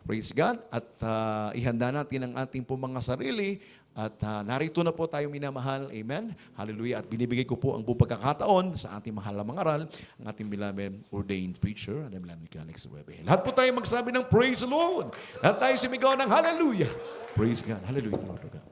Praise God. At ihanda natin ang ating po mga sarili. At narito na po tayo minamahal. Amen. Hallelujah. At binibigay ko po ang buong pagkakataon sa ating mahal na mangaral, ang ating beloved ordained preacher, ang beloved Alex Webe. Lahat po tayo magsabi ng praise the Lord. Lahat tayo sumigaw ng hallelujah. Praise God. Hallelujah. Lord God.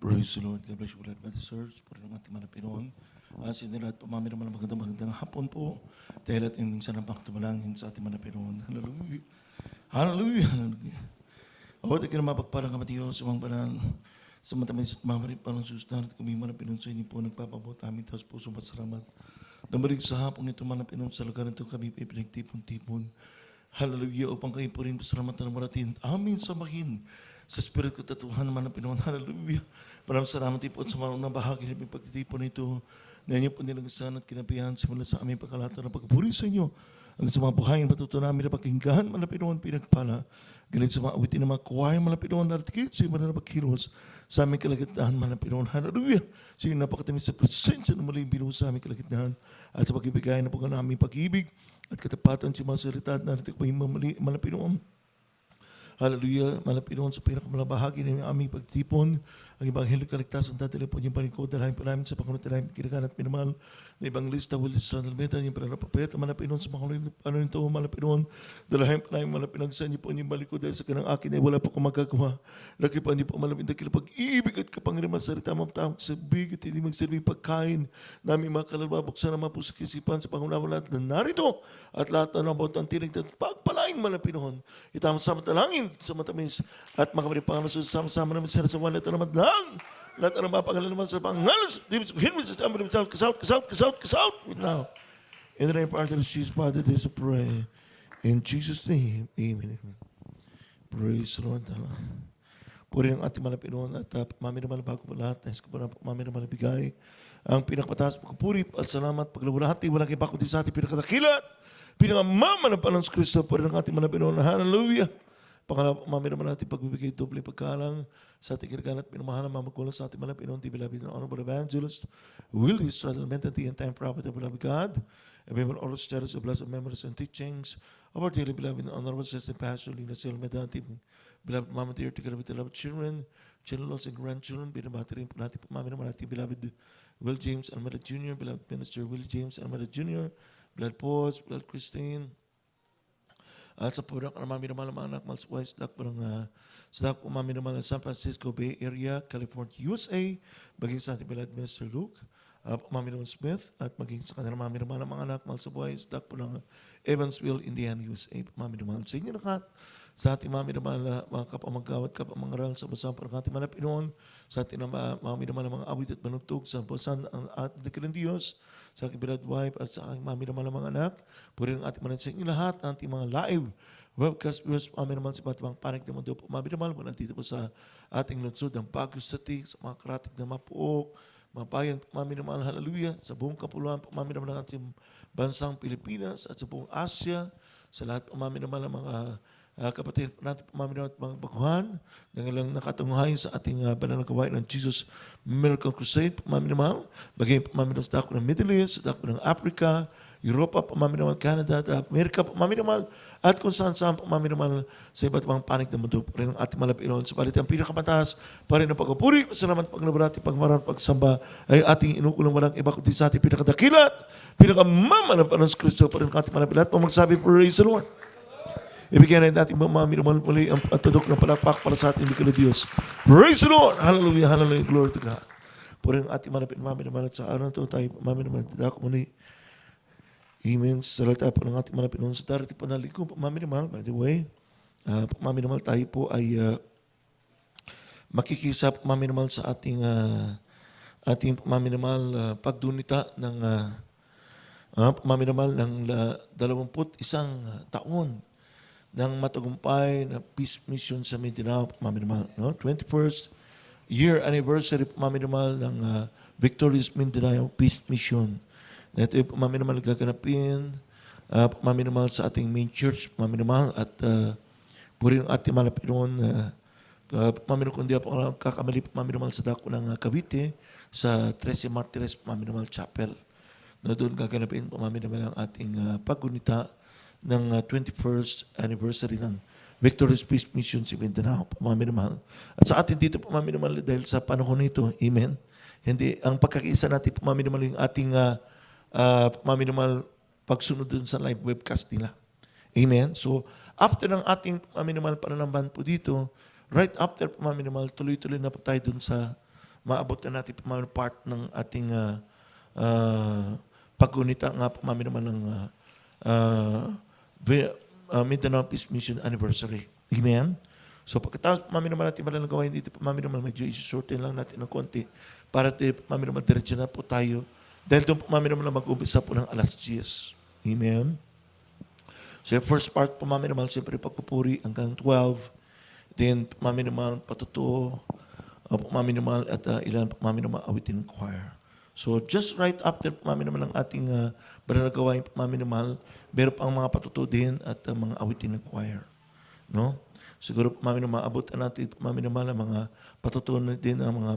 Praise the Lord. God bless you, Lord, by the church. Para naman ating mga Pinoon. Asin nila at pamamira naman magandang hapon po. Dahil at yung minsan ang pangtumalangin sa ating mga Pinoon. Hallelujah. Hallelujah. Hallelujah. Ako tayo na mapagparang kamatiyo sa mga banan. Sa matamis at mamarit parang sustan at kami mga Pinoon sa inyo po nagpapabot amin. Tapos po sumasalamat. Namarig sa hapong ito mga Pinoon sa lugar nito kami pinagtipon-tipon. Hallelujah. Upang kayo po rin pasalamatan ng maratin. Amin sa mahin. Sa Espiritu at Tuhan naman na Pinoon. Hallelujah. Maraming salamat po at sa mga unang bahagi ng pagtitipon nito na inyo po nilagasan at kinabihan simula sa aming pagkalata ng pagpuri sa inyo. Ang sa mga buhayin matuto namin na pakinggan man na Pinoon pinagpala. Ganit sa mga awitin ng mga kuwain man na Pinoon na artikit sa mga na pagkilos sa aming kalagitnaan man na Pinoon. Hallelujah. Sige napakatamis sa presensya ng maling binuho sa aming kalagitnaan at sa pag-ibigay na po ng aming pag-ibig at katapatan sa mga salita at narinig pa yung man na Pinoon. Hallelujah. Malapinoon sa pinakamalabahagi ng aming pagtipon. Ang Ebanghelyo Kaligtasan tatili po yung panikod. Dalahin pa namin sa Pangulo Tinahin Kirakan at Pinamal. Na Evangelista Willis San Almeda. Yung pinanapapayat na malapinoon sa Pangulo. Ano nito malapinoon. Dalahin pa namin malapinagsan niyo po yung balikod. Dahil sa kanang akin ay wala pa kong magagawa. Lakipan niyo po malapin dahil pag-ibig at kapangiriman sa rita mamtang sa bigit. Hindi magsilbing pagkain. Namin mga kalalababuksan na mga pusok isipan sa Pangulo lahat na narito. At lahat na nabot ang tinig at pagpalaing malapinoon. Itama sa matalangin sa matamis at makamaripang sama-sama namin sa walat na naman lang. Lahat na mapangalan naman sa pangalan. Kasout. Now, in the name of our Lord Jesus, Father, this is a prayer. In Jesus' name, amen. Praise the Lord. Puri ang ating mga Pinoon at mami naman bago po lahat. Nais ko po na mami naman bigay ang pinakapataas pagpupuri at salamat paglawalhati. Walang iba kundi sa ating pinakadakilat. Pinakamama ng Panginoon Kristo. Puri ang ating mga Pinoon. Hallelujah. Pangalawa, mami naman natin pagbibigay doble pagkalang sa ating kinagan at pinamahalan mamagulang sa ating mga Pinoon, Tibilabid ng Honorable Evangelist, Willie Stradal, Mentally and Time Prophet of beloved God, and we will always cherish the blessed memories and teachings of our dearly beloved and Honorable Sister Pastor Lina Sil Medati, beloved Mama dear, together with the beloved children, children-in-laws and grandchildren, binabati rin po natin po mami naman natin, beloved Will James Almeda Jr., beloved Minister Will James Almeda Jr., beloved Paul, beloved Christine, at sa purak na mami naman ang mga anak, Malswise, sa dak po mami naman ng San Francisco Bay Area, California, USA, maging sa ating beloved Minister Luke, mami naman Smith, at maging sa kanila mami naman ang mga anak, Malswise, dak po ng Evansville, Indiana, USA, mami naman sa inyo lahat, sa ating mami naman mga kapamagawat, kapamangaral sa bansang ng ating mga Pinoon, sa ating mami naman ang mga awit at manugtog sa bansang ang ating dakilang Diyos, sa aking beloved wife at sa aking mami naman ang mga anak. Puri ang ating manan sa inyo lahat, ang ating mga live webcast viewers, mami naman sa iba't ibang panig na mundo po. Mami naman, mula dito po sa ating lungsod ng Baguio City, sa mga karatig na mapuok, mga bayan po, mami naman, hallelujah, sa buong kapuluan po, mami naman ang ating bansang Pilipinas at sa buong Asia, sa lahat po, mami naman ang mga kapatid natin po, mami naman at mga baguhan, na ilang nakatunghayin sa ating banal na gawain ng Jesus Miracle Crusade, mami naman, bagay po, mami naman sa dako ng Middle East, sa dako ng Africa, Europa, mami naman, Canada, at Amerika, mami naman, at kung saan-saan, mami naman, sa iba't ibang panig na mundo, rin ang ating malapinoon, sa palit ang pinakamataas, pa rin ang pagpupuri, salamat, paglabarati, pagmaran, pagsamba, ay ating inukulang walang iba kundi sa ating pinakadakilat, pinakamama ng Panginoon Kristo, pa rin ang ating malapilat, magsabi, praise the Lord. Ibigyan natin mami naman muli ang tudok ng palakpak para sa ating likod na Diyos. Praise the Lord! Hallelujah, hallelujah, glory to God. Puri ang ating manapit, mami naman at sa araw na ito, tayo, mami naman, dadako muli. Amen. Sa salita po ng ating manapit noon sa darating po na likom, mami naman, by the way, mami naman tayo po ay makikisap, mami naman sa ating mami naman pagdunita ng mami naman ng 21 taon ng matagumpay na peace mission sa Mindanao, mami naman, no? 21st year anniversary, mami naman, ng Victorious Mindanao Peace Mission. Ito yung mami naman nagaganapin, mami naman sa ating main church, mami naman, at Puri ang ating mga Pinoon na Pamino kundi po kakamali Pamino sa dako ng Cavite sa 13 Martires Pamino Chapel. Na doon gaganapin Pamino ang ating paggunita ng 21st anniversary ng Victorious Peace Mission si Mindanao, Pamino. At sa atin dito Pamino dahil sa panahon nito, amen. Hindi ang pagkakaisa natin Pamino yung ating Pamino pagsunod dun sa live webcast nila. Amen. So after ng ating Pamino pananambahan po dito, right after Pamino, tuloy-tuloy na po tayo dun sa maabot na natin part ng ating paggunita nga Pamino ng Mindanao Peace Mission Anniversary. Amen? So pagkatapos Pamino natin malalang gawain dito, Pamino medyo isusortin lang natin ng konti para Pamino diretso na po tayo dahil doon Pamino mag-umpisa po ng alas 10. Amen? So yung first part Pamino siyempre pagpupuri hanggang 12. Then, Pamino patutuo, Pamino at ilan Pamino awitin choir. So, just right after Pamino ng ating bananagawain Pamino meron pang mga patutuo din at mga awitin ng choir. No? Siguro Pamino maabot natin Pamino mga patutuo din ang mga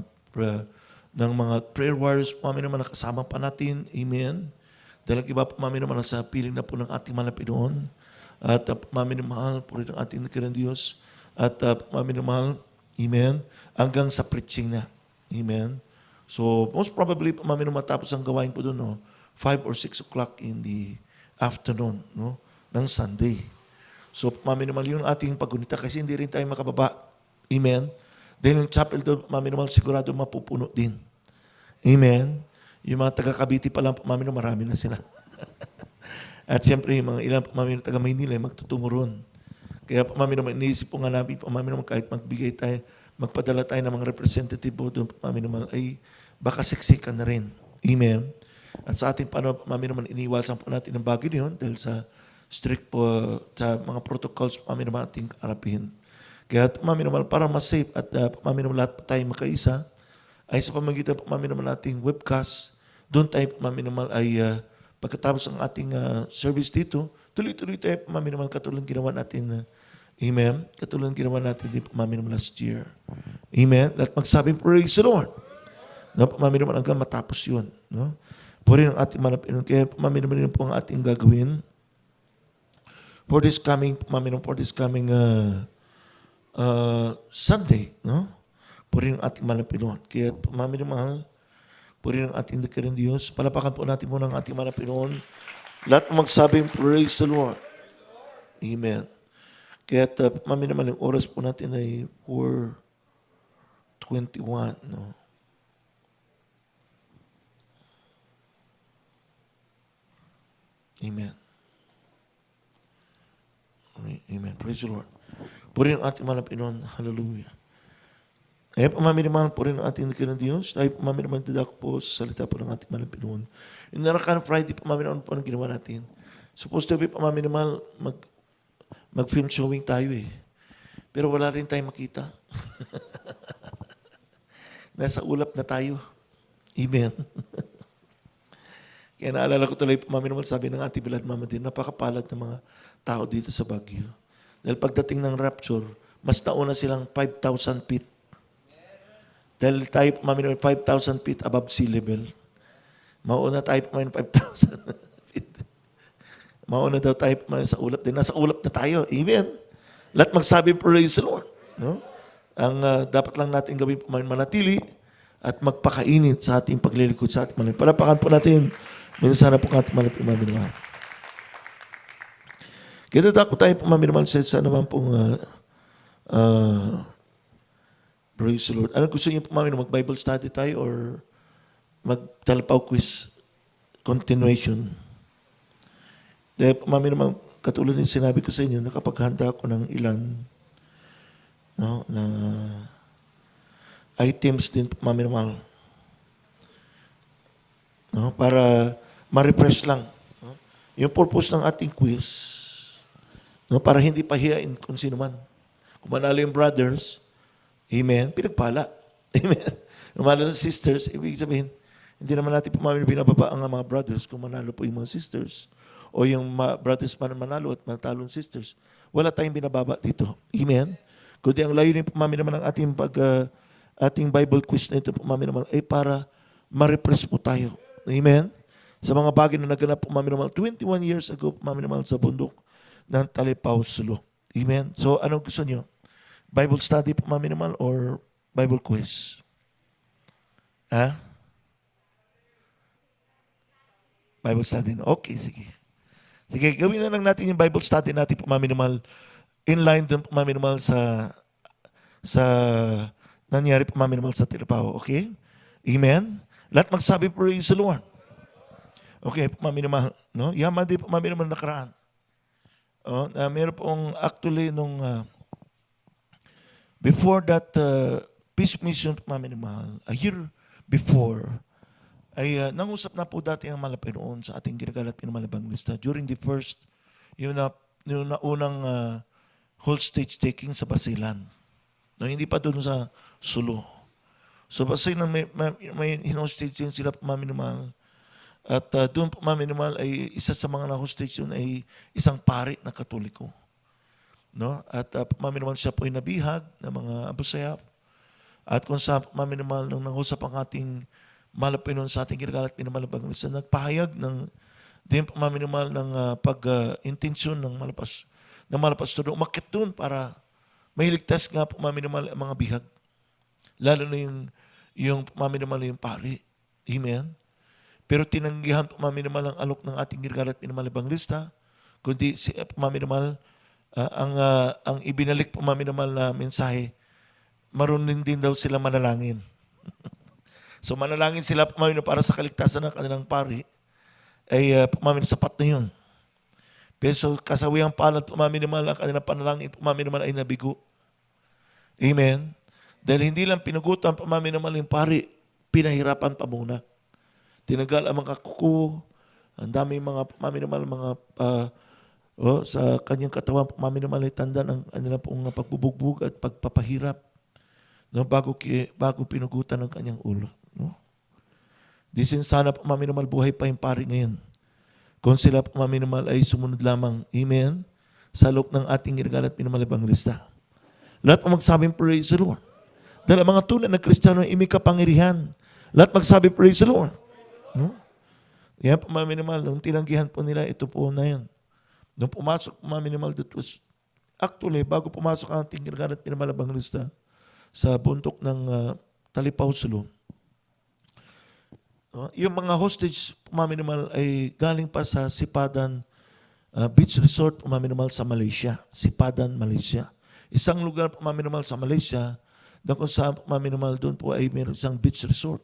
ng mga prayer warriors Pamino nakasama pa natin. Amen. Dahil iba Pamino sa piling na po ng ating mga Pinoon. At Pamino po rin ang ating nakirang Diyos. At Pamino amen, hanggang sa preaching na. Amen. So, most probably, Pamino matapos ang gawain po doon, no? 5 or 6 o'clock in the afternoon, no? Ng Sunday. So, Pamino yung ating paggunita kasi hindi rin tayo makababa. Amen. Dahil yung chapel doon, Pamino sigurado mapupuno din. Amen. Yung mga taga-Cavite pa lang, Pamino marami na sila. At siyempre, yung mga ilang Pamino taga-Maynila, magtutungo ron. Kaya Pamino, iniisip po nga namin, Pamino, kahit magbigay tayo, magpadala tayo ng mga representative po doon, Pamino, ay baka siksikan na rin. Amen. At sa ating panahon, Pamino, iniiwasan po natin ang bagay niyon dahil sa strict po, sa mga protocols, Pamino, ating arapin. Kaya Pamino, para mas safe at Pamino, lahat po tayo makaisa, ay sa pamagitan Pamino, nating webcast, doon tayo Pamino, ay pagkatapos ng ating service dito, tuloy-tuloy tayo Pamino, katulad ginawa natin amen. Katulad ginawa natin din Pamino last year. Amen. At magsabing praise the Lord. No, Pamino hanggang matapos yun. No? Puri ang ating manapin. Kaya Pamino po ang ating gagawin for this coming Pamino, for this coming Sunday. No? Puri ang ating manapin. Kaya Pamino mahal, puri ang ating dakilang Diyos. Palapakan po natin muna ang ating manapin. Lahat magsabing praise the Lord. Amen. Kaya Pamino yung oras po natin ay 4:21. No? Amen. Amen. Praise the Lord. Puri ang ating Panginoon. Hallelujah. Kaya Pamino puri ang ating dakilang Diyos. Tayo Pamino dadak po sa salita po ng ating Panginoon. Yung narakan Friday Pamino po ang ginawa natin. Supposed to be Pamino mag-film showing tayo eh. Pero wala rin tayong makita. Nasa ulap na tayo. Amen. Kaya naalala ko tuloy, Pamino, sabi ng ating Bilad Mama din, napakapalad ng mga tao dito sa Baguio. Dahil pagdating ng rapture, mas nauna silang 5,000 feet. Dahil tayo, Pamino, 5,000 feet above sea level. Mauna tayo, Pamino, 5,000 feet. Mauna daw tayo sa ulap din. Nasa ulap na tayo. Amen. Lahat magsabi, praise the Lord. No? Ang dapat lang natin gawin, manatili at magpakainit sa ating paglilingkod sa ating manipin. Palapakan po natin. Minsan na po ang ating manipin. Kaya dako tayo pumaminamahal sa naman pong praise the Lord. Ano gusto niyo pumaminamahal? Mag-Bible study tayo or mag-talapaw quiz continuation? Dahil pumaminamahal, katulad ng sinabi ko sa inyo, nakapaghanda ako ng ilan no, na items din pumaminamahal. No, para ma-refresh lang. No? Yung purpose ng ating quiz, no, para hindi pahiyain kung sino man. Kung manalo yung brothers, amen, pinagpala. Amen. Kung manalo yung sisters, ibig sabihin, hindi naman natin binababa ang mga brothers kung manalo po yung mga sisters. o yung brothers Manalo at Mantalon sisters. Wala tayong binababa dito. Amen? Kundi ang layunin po mami naman ng ating Bible quiz na ito po mami naman ay para ma-refresh po tayo. Amen? Sa mga bagay na naganap po mami naman 21 years ago po mami naman sa bundok ng Talipaw, Sulu. Amen? So anong gusto nyo? Bible study po mami naman or Bible quiz? Ha? Bible study. Okay, sige. Sige, gawin na lang natin yung Bible study natin po mami naman in line dun po mami naman sa nangyari po mami naman sa Talipaw. Okay? Amen? Lahat magsabi praise the Lord. Okay, mami naman, no? Yaman din po mami naman nakaraan. Meron pong actually nung before that peace mission po mami naman, a year before, ay nangusap na po dati ang malapit noon sa ating ginagalat pinamalabang lista during the first, yung naunang whole stage taking sa Basilan. No, hindi pa doon sa Sulu. So Basilan may hinostage din sila po mami naman. At doon po mami naman ay isa sa mga na-hostage yun ay isang pari na Katoliko. No? At mami naman siya po ay nabihag ng mga abusayap. At kung sa mami naman nung nangusap ang ating malapit noon sa ating ginagalat pinamalabang lista, nagpahayag ng din po mami naman ng pag-intensyon ng malapas to doon. Umakit doon para mahiligtas nga po mami naman ang mga bihag. Lalo na yung mami naman yung pari. Amen? Pero tinanggihan po mami naman ang alok ng ating ginagalat pinamalabang lista, kundi si mami naman ang ibinalik po mami naman na mensahe, marunong din daw sila manalangin. So manalangin sila po mami para sa kaligtasan ng kanilang pari, ay po mami sapat na yun. Pero so kasawiyang palad po mami naman ang kanilang panalangin po mami naman ay nabigo. Amen? Dahil hindi lang pinugutan po mami naman yung pari, pinahirapan pa muna. Tinagal ang mga kuko, ang dami mga mami naman mga sa kanyang katawan, mami naman ay tanda ng kanilang pong pagbubugbog at pagpapahirap, no, bago pinugutan ng kanyang ulo. No? Disin sana po mami naman buhay pa yung pari ngayon. Kung sila po mami naman ay sumunod lamang, amen, sa loob ng ating ginagalat pinamalabang lista. Lahat po magsabing praise the Lord. Dahil ang mga tunay na Kristiyano ay imikapangyarihan. Lahat magsabi praise the Lord. No? Yan po mami naman, nung tinanggihan po nila, ito po na yan. Nung pumasok po mami naman, that was actually, bago pumasok ang ating ginagalat pinamalabang lista sa bundok ng Talipaw, Sulu. Yung mga hostage po mami naman ay galing pa sa Sipadan Beach Resort po mami naman sa Malaysia. Sipadan, Malaysia. Isang lugar po mami naman sa Malaysia na kung saan po mami naman doon po ay mayroon isang beach resort.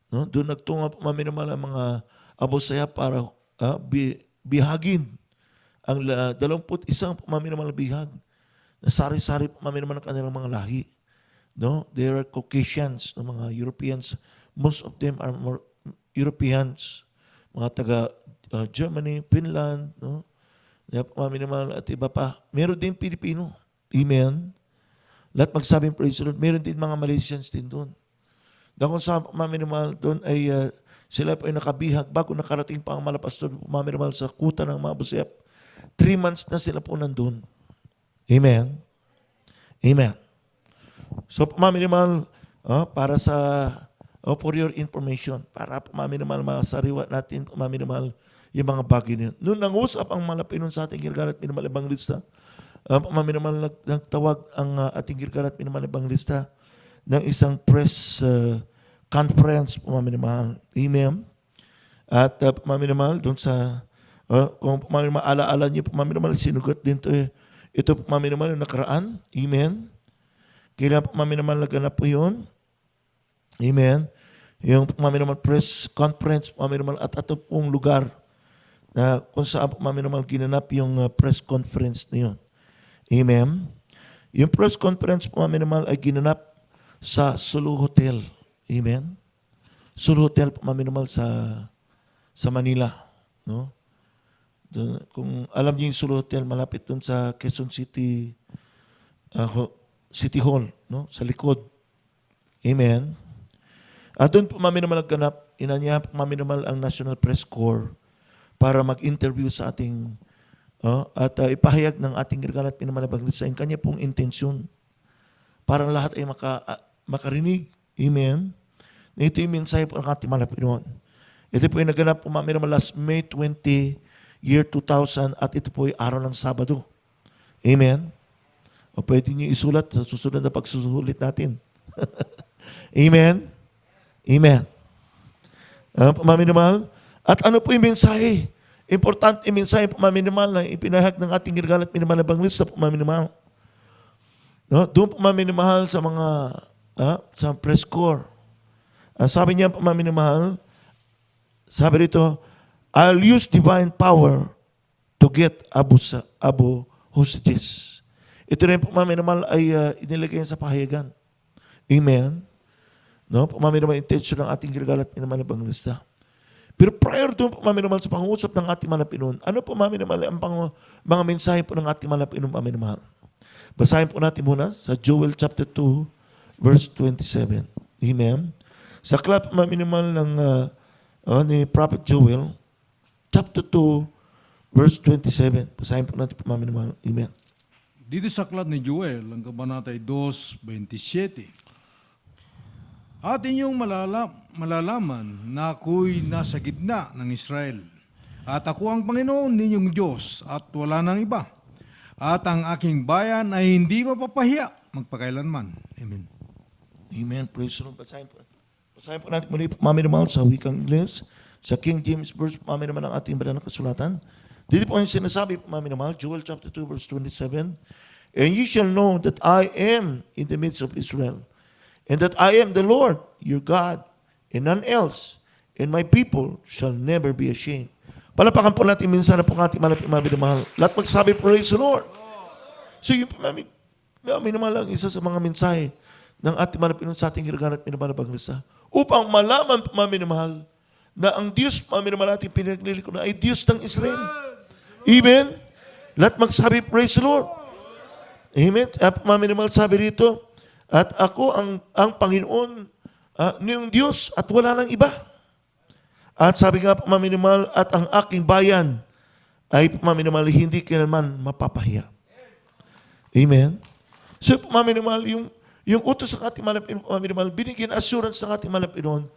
No? Doon nagtunga po mami naman ang mga abusaya para bihagin ang 21 po mami naman bihag. Nasari-sari po mami naman ang kanilang mga lahi. No? They are Caucasians, no? Mga Europeans. Most of them are more Europeans. Mga taga Germany, Finland, no? Mami naman at iba pa. Meron din Pilipino. Amen. Lahat magsabing praise the Lord. Meron din mga Malaysians din doon. Dahil kung sa mami naman doon ay sila po ay nakabihag bago nakarating pa ang malapastor mami naman sa kuta ng mga busayap. 3 months na sila po nandun. Amen. Amen. So mami naman para sa for your information, para po mami naman masariwa natin mami naman yung mga bagay niyo. Noon nangusap ang malapinon sa ating ginagalat pinamalabang lista, mami naman nagtawag ang ating ginagalat pinamalabang lista ng isang press conference po mami naman. Amen. At mami naman doon sa kung mami naman alaala niyo po mami naman sinugat din to ito po mami naman yung nakaraan. Amen. Kaya po mami naman laganap po yun. Amen. Yung mami naman press conference mami naman at ito pong lugar na kung saan po mami naman ginanap yung press conference na yun. Amen. Yung press conference po mami naman ay ginanap sa Sulu Hotel. Amen. Sulu Hotel po mami naman sa Manila. No? Doon, kung alam niyo yung Sulu Hotel, malapit doon sa Quezon City City Hall, no? Sa likod. Amen. At doon po mami naman nagganap, inanya po mami naman ang National Press Corps para mag-interview sa ating at ipahayag ng ating regalo at pinamalabagan sa kanya pong intensyon. Para lahat ay makarinig. Amen. Na ito yung mensahe po ng ating mahal na Panginoon. Ito po yung naganap po namin naman last May 20, year 2000 at ito po yung araw ng Sabado. Amen. O pwede niyo isulat sa susunod na pagsusulit natin. Amen. Amen. Pamamimahal. At ano po yung mensahe? Importante yung mensahe pamamimahal na ipinahag ng ating regalo at pinamahal na banglis sa pamamimahal. No? Doon pamamimahal sa mga sa press corps. Sabi niya pamamimahal, sabi rito, I'll use divine power to get Abu hostages. Ito rin pamamimahal ay inilagay sa pahayagan. Amen. No? Pamamimahal intention ng ating regalo at pinamahal na banglista. Pero prior to pamamimahal sa pangusap ng ating mahal na Panginoon, ano pamamimahal ang mga mensahe po ng ating mahal na Panginoon pamamimahal? Basahin po natin muna sa Joel chapter 2, verse 27. Amen. Sa aklat pamamimahal ng ni Prophet Joel, chapter 2, verse 27. Basahin po natin pamamimahal. Amen. Dito sa aklat ni Joel, ang kabanata ay 2:27. At inyong malalaman na ako'y nasa gitna ng Israel. At ako ang Panginoon ninyong Diyos at wala nang iba. At ang aking bayan ay hindi mapapahiya magpakailanman. Amen. Amen. Praise the Lord. Basahin po natin muli pamamimahal sa wikang Ingles, sa King James Version pamamimahal ng ating banal na kasulatan. Dito po yung sinasabi pamamimahal, Joel chapter 2, verse 27. And ye shall know that I am in the midst of Israel, and that I am the Lord, your God, and none else, and my people shall never be ashamed. Palapakan po natin minsan na po ng ating mahal. Lahat magsabi, praise the Lord. So yung minamahal ang isa sa mga mensahe ng ating manapinong sa ating hiragana at minabanabang lisa. Upang malaman minamahal na ang Diyos minamahal ating pinaglilingkod na ay Diyos ng Israel. Amen? Lahat magsabi, praise the Lord. Amen? Minamahal sabi rito, at ako ang Panginoon niyong Diyos at wala nang iba. At sabi nga pamamimahal, at ang aking bayan ay pamamimahal hindi kailanman mapapahiya. Amen? So pamamimahal, yung utos ng ating pamamimahal, binigyan assurance ng ating Panginoon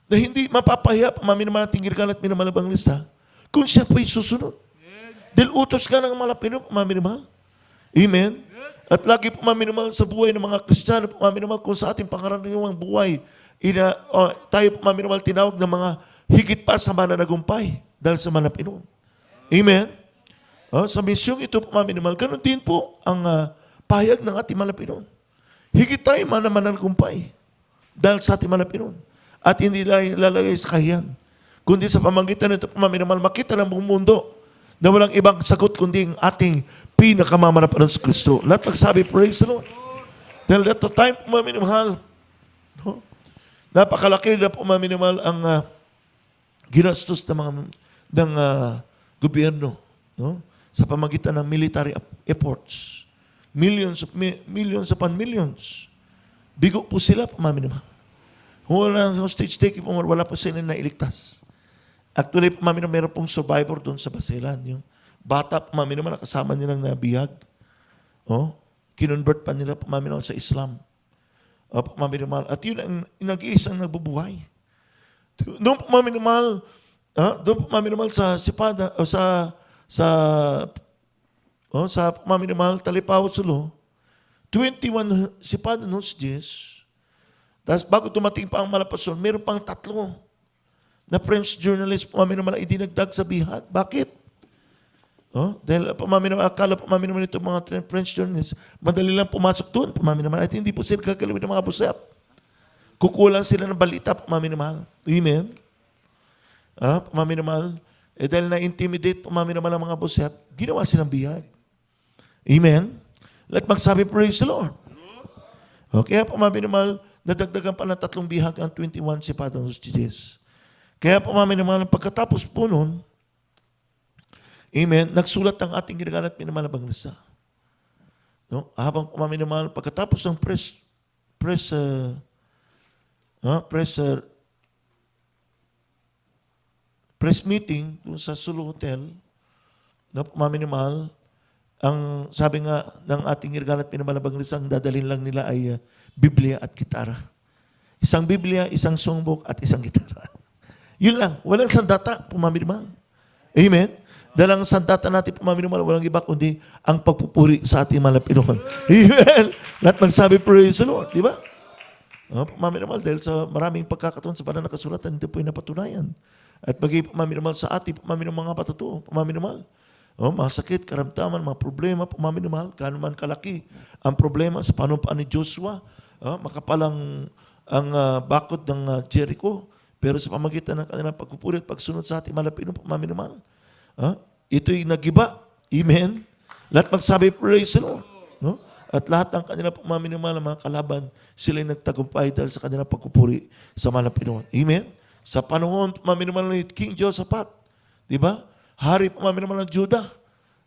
na hindi mapapahiya pamamimahal ating regalo at minamalabang lista kung siya po'y susunod. Dahil utos ka ng Panginoon pamamimahal. Amen? At lagi pamamimahal sa buhay ng mga Kristiyano, pamamimahal kung sa ating pangaraniwang buhay, tayo pamamimahal tinawag ng mga higit pa sa mananagumpay dahil sa Panginoon. Amen? Sa misyong ito pamamimahal, ganun din po ang pahayag ng ating Panginoon. Higit tayo mananagumpay dahil sa ating Panginoon. At hindi lalagay sa kahiyan, kundi sa pamamagitan nito pamamimahal, makita ng buong mundo na walang ibang sagot kundi ang ating pinakamamanapan sa Kristo. Lahat magsabi, praise the Lord. Dahil at the time pamamimahal, no? Napakalaki na pamamimahal ang ginastos ng gobyerno, no? Sa pamagitan ng military efforts. Millions upon millions. Bigo po sila pamamimahal. Wala hostage taking, wala po sila na iligtas. Actually, meron pong survivor doon sa Basilan. Yung bata, pamamimahal, nakasama nilang nabihag. Kinonvert pa nila pamamimahal sa Islam. Pamamimahal. At yun ang nag-iisang nagbubuhay. Doon pamamimahal sa Sipada, sa pamamimahal Talipaw, Sulo, 21 Sipada hostages. Tapos bago tumating pa ang Malapason, meron pang 3 na French journalist pamamimahal ay dinagdag sa bihag. Bakit? Dahil akala pamamimahal ito mga French journalists, madali lang pumasok doon pamamimahal at hindi po sila kakalawin ng mga busap. Kukulang sila ng balita pamamimahal. Amen? Pamamimahal. Dahil na-intimidate pamamimahal ang mga busap, ginawa silang bihag. Amen? Like magsabi, praise the Lord. Kaya pamamimahal, nadagdagan pa ng 3 bihag ang 21 Sipadang hostages. Kaya pamamimahal, pagkatapos po nun, amen, nagsulat ang ating ginagawa at minamalabang lisa. No? Habang pamamimahal, pagkatapos ng press press meeting dun sa Sulu Hotel, na maminimahal, ang sabi nga ng ating irgan at pinamalabang lisang dadalhin lang nila ay Biblia at gitara. Isang Biblia, isang songbook at isang gitara. Yun lang. Walang sandata, pumaminimahal. Amen? Dahil ang sandata natin pumaminimahal, walang iba kundi ang pagpupuri sa ating mga Pinoon. Amen? Lahat magsabi, praise the Lord. Di ba? Pumaminimahal dahil sa maraming pagkakataon sa banal na kasulatan, hindi po yung napatunayan. At pag pumaminimahal sa ating, pumaminimahal mga patotoo, pumaminimahal. Mga sakit, karamdaman, mga problema, pumaminimahal, kano man kalaki ang problema sa panumpaan ni Joshua, makapalang ang bakod ng Jericho, pero sa pamagitan ng kanilang pagpupuri at pagsunod sa ating malapino, pumaminimahal. Ito'y nagiba. Amen. Lahat magsabi, praise the Lord. No? At lahat ng kanilang pumaminimahal, mga kalaban, sila'y nagtagumpay dahil sa kanilang pagpupuri sa malapino. Amen. Sa panahon, pumaminimahal ni King Josaphat, di ba? Hari pumaminimahal ng Juda.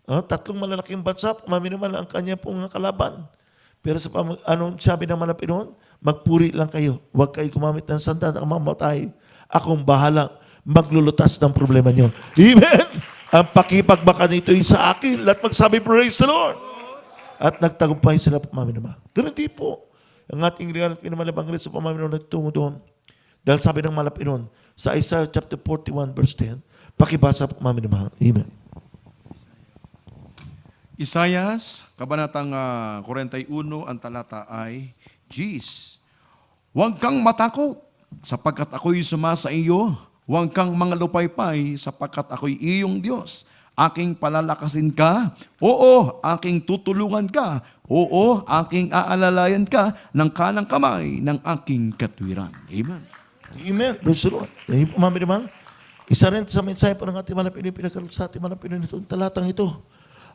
Tatlong malalaking bansa, pumaminimahal ang kanya pong kalaban. Pero sa sabi ng malapinoon, magpuri lang kayo. Huwag kayo gumamit ng sandata at mamatay. Akong bahala maglulutas ng problema niyo. Amen? Ang pakipagbaka nito ay sa akin. Lahat magsabi, praise the Lord. At nagtagumpay sila pumaminimahal. Ganun din po. Ang ating regal at pinamalabang sa pumaminimahal nagtungo doon. Dahil sabi ng malapinoon, sa Isaiah chapter 41 verse 10, pakibasa po maminamahal. Amen. Isayas, kabanatang 41, ang talata ay, Jeez, huwag kang matakot, sapagkat ako'y sumasa iyo. Huwag kang mangalupaypay, sapagkat ako'y iyong Diyos. Aking palalakasin ka. Oo, aking tutulungan ka. Oo, aking aalalayan ka ng kanang kamay ng aking katwiran. Amen. Amen. Praise the Lord. Dahil po maminamahal, isa rin sa mensahe po ng ating malapino, pinagkaroon sa ating malapino nito, talatang ito.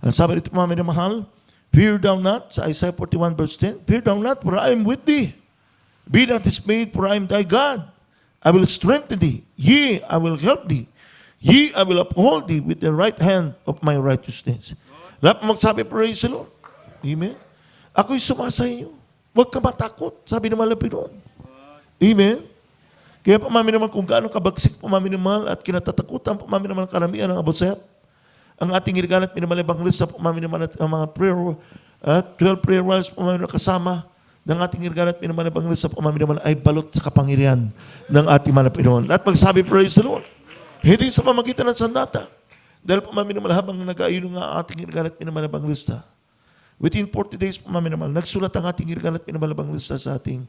Ang sabi nito, mga minamahal, fear thou not, sa Isaiah 41 verse 10, fear thou not, for I am with thee. Be not dismayed, for I am thy God. I will strengthen thee. Yea, I will help thee. Yea, I will uphold thee with the right hand of my righteousness. Lahat mo magsabi, praise the Lord. Amen. Ako'y sumasa inyo. Huwag ka matakot, sabi ng malapino. Amen. Kaya pumaminamahal kung gaano kabagsik pumaminamahal at kinatatakutan pumaminamahal ang karamihan ng abosep. Ang ating irigan at minamalibang lista pumaminamahal at ang mga prayer, 12 prayer warriors pumaminamahal kasama ng ating irigan at minamalibang lista pumaminamahal ay balot sa kapangyarihan ng ating malapinoon. Lahat magsabi, praise the Lord. Hindi sa pamagitan ng sandata. Dahil pumaminamahal habang nag-aayun ng ating irigan at minamalibang lista. Within 40 days pumaminamahal, nagsulat ang ating irigan at minamalibang lista sa ating